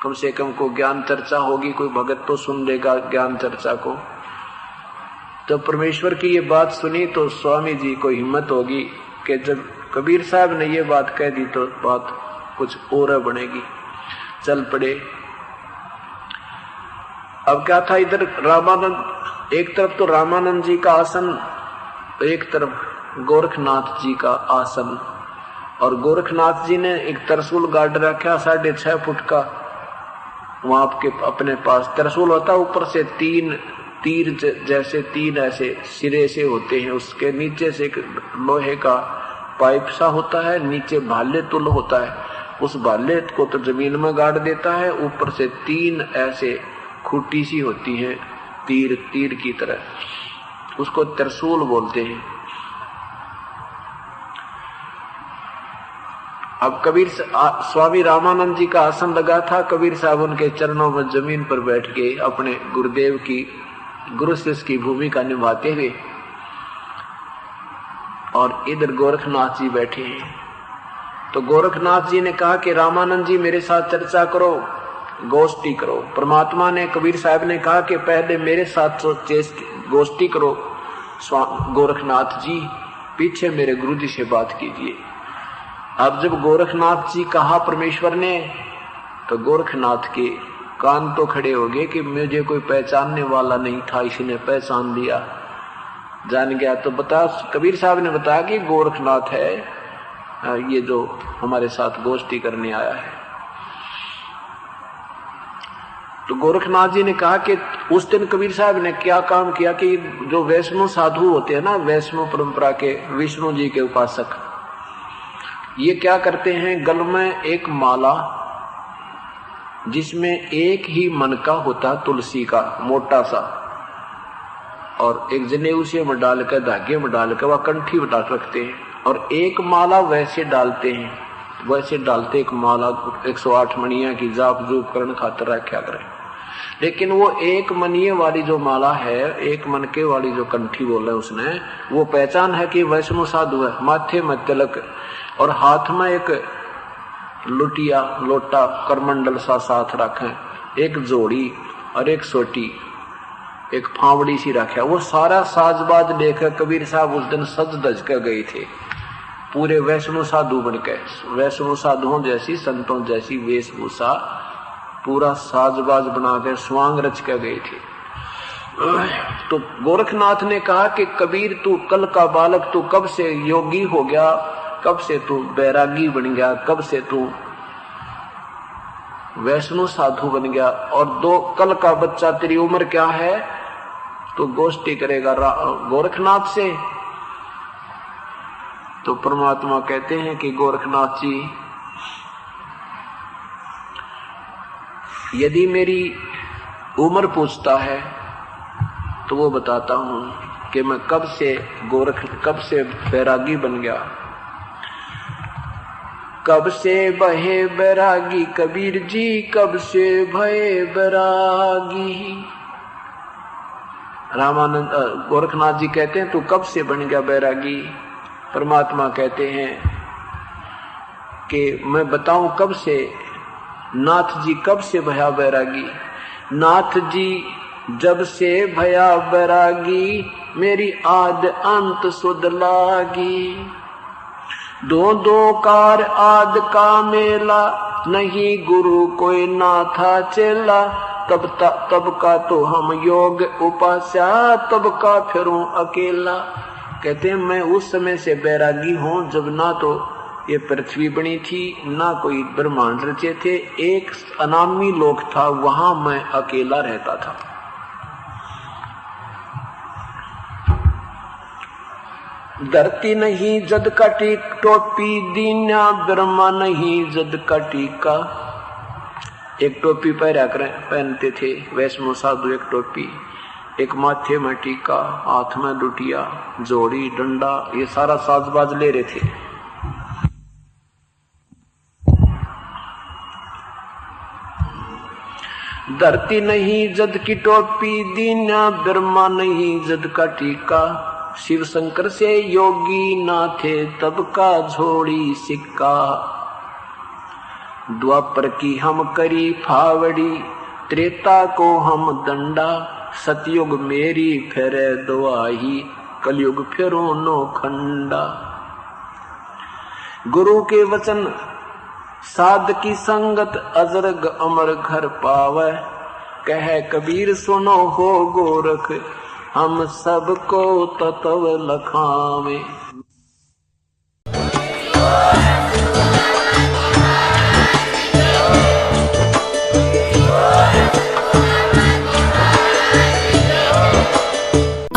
कम से कम को ज्ञान चर्चा होगी, कोई भगत तो सुन लेगा ज्ञान चर्चा को। तो परमेश्वर की ये बात सुनी तो स्वामी जी को हिम्मत होगी कि जब कबीर साहब ने ये बात कह दी तो बात कुछ और बनेगी। चल पड़े। अब क्या था, इधर रामानंद, एक तरफ तो रामानंद जी का आसन, एक तरफ गोरखनाथ जी का आसन, और गोरखनाथ जी ने एक त्रिशूल गाड़ रखा 6.5 फुट का। वहां आपके अपने पास त्रिशूल होता है, ऊपर से 3 तीर जैसे 3 ऐसे सिरे से होते हैं, उसके नीचे से एक लोहे का पाइप सा होता है, नीचे भाले तुल होता है, उस भाले को तो जमीन में गाड़ देता है, ऊपर से 3 ऐसे खूंटी सी होती है तीर की तरह, उसको त्रिशूल बोलते हैं। अब कबीर स्वामी रामानंद जी का आसन लगा था, कबीर साहब उनके चरणों में जमीन पर बैठ के अपने गुरुदेव की गुरु शिष्य की भूमिका निभाते हुए, और इधर गोरखनाथ जी बैठे हैं। तो गोरखनाथ जी ने कहा कि रामानंद जी मेरे साथ चर्चा करो, गोष्ठी करो। परमात्मा ने, कबीर साहब ने कहा कि पहले मेरे साथ गोष्ठी करो गोरखनाथ जी, पीछे मेरे गुरु जी से बात कीजिए। अब जब गोरखनाथ जी कहा परमेश्वर ने, तो गोरखनाथ के कान तो खड़े हो गए कि मुझे कोई पहचानने वाला नहीं था, इसने पहचान लिया, जान गया। तो बता, कबीर साहब ने बताया कि गोरखनाथ है ये जो हमारे साथ गोष्ठी करने आया है। तो गोरखनाथ जी ने कहा कि उस दिन कबीर साहब ने क्या काम किया कि जो वैष्णव साधु होते हैं ना, वैष्णव परंपरा के विष्णु जी के उपासक, ये क्या करते हैं, गल में एक माला जिसमें एक ही मन का होता तुलसी का मोटा सा, और एक जनेऊ से में डालकर धागे में डालकर वह कंठी में डाल रखते हैं, और एक माला वैसे डालते हैं, वैसे डालते एक माला 108 मणिया की जाप जूप करण खातर रखा करें। लेकिन वो एक मनिये वाली जो माला है, एक मनके वाली जो कंठी बोला है उसने, वो पहचान है कि वैष्णव साधु है। माथे में तिलक और हाथ में एक लुटिया लोटा करमंडल सा साथ रखे, एक जोड़ी और एक सोटी, एक फावड़ी सी रखा। वो सारा साजबाज लेकर कबीर साहब उस दिन सज धज कर गए थे, पूरे वैष्णव साधु बनकर, वैष्णव साधुओं जैसी संतों जैसी वेशभूषा, पूरा साजबाज बनाकर स्वांग रच कर गए थे। तो गोरखनाथ ने कहा कि कबीर तू कल का बालक, तू कब से योगी हो गया, कब से तू बैरागी बन गया, कब से तू वैष्णव साधु बन गया, और 2 कल का बच्चा, तेरी उम्र क्या है, तो गोष्ठी करेगा गोरखनाथ से। तो परमात्मा कहते हैं कि गोरखनाथ जी, यदि मेरी उम्र पूछता है तो वो बताता हूं कि मैं कब से बैरागी बन गया। कब से बहे बैरागी कबीर जी, कब से भये बैरागी। रामानंद गोरखनाथ जी कहते हैं तू कब से बन गया बैरागी। परमात्मा कहते हैं कि मैं बताऊं कब से। नाथ जी कब से भया बैरागी। नाथ जी जब से भया बैरागी, मेरी आद अंत सुध लागी। 2 कार आद का मेला, नहीं गुरु कोई ना था चेला। तब का तो हम योग उपास्या, तब का फिरूं अकेला। कहते हैं मैं उस समय से बैरागी हूं जब ना तो ये पृथ्वी बनी थी, ना कोई ब्रह्मांड रचे थे, एक अनामी लोक था, वहां मैं अकेला रहता था। धरती नहीं जद का टोपी, दीना ब्रह्मा नहीं जद का टीका। एक टोपी पहनते थे वैष्णव साधु, एक टोपी, एक माथे में टीका, हाथ में लुटिया, जोड़ी, डंडा, ये सारा साजबाज ले रहे थे। धरती नहीं जद की टोपी, दीना ब्रह्मा नहीं जद का टीका। शिव शंकर से योगी ना थे, तब का झोड़ी सिक्का। द्वापर की हम करी फावड़ी, त्रेता को हम दंडा। सतयुग मेरी फेरे दुआही, कलयुग फेरो नो खंडा। गुरु के वचन साध की संगत, अजरग अमर घर पावे। कह कबीर सुनो हो गोरख, हम सबको तत्व लखावे।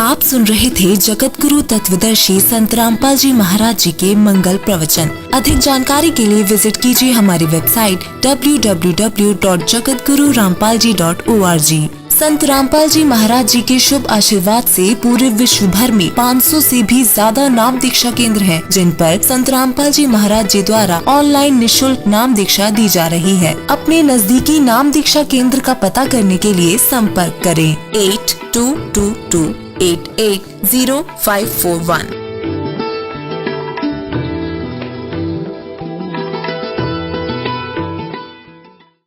आप सुन रहे थे जगत गुरु तत्वदर्शी संत रामपाल जी महाराज जी के मंगल प्रवचन। अधिक जानकारी के लिए विजिट कीजिए हमारी वेबसाइट www.jagatgururampalji.org। संत रामपाल जी महाराज जी के शुभ आशीर्वाद से पूरे विश्व भर में 500 से भी ज्यादा नाम दीक्षा केंद्र हैं, जिन पर संत रामपाल जी महाराज जी द्वारा ऑनलाइन निशुल्क नाम दीक्षा दी जा रही है। अपने नजदीकी नाम दीक्षा केंद्र का पता करने के लिए संपर्क करें 8222880541।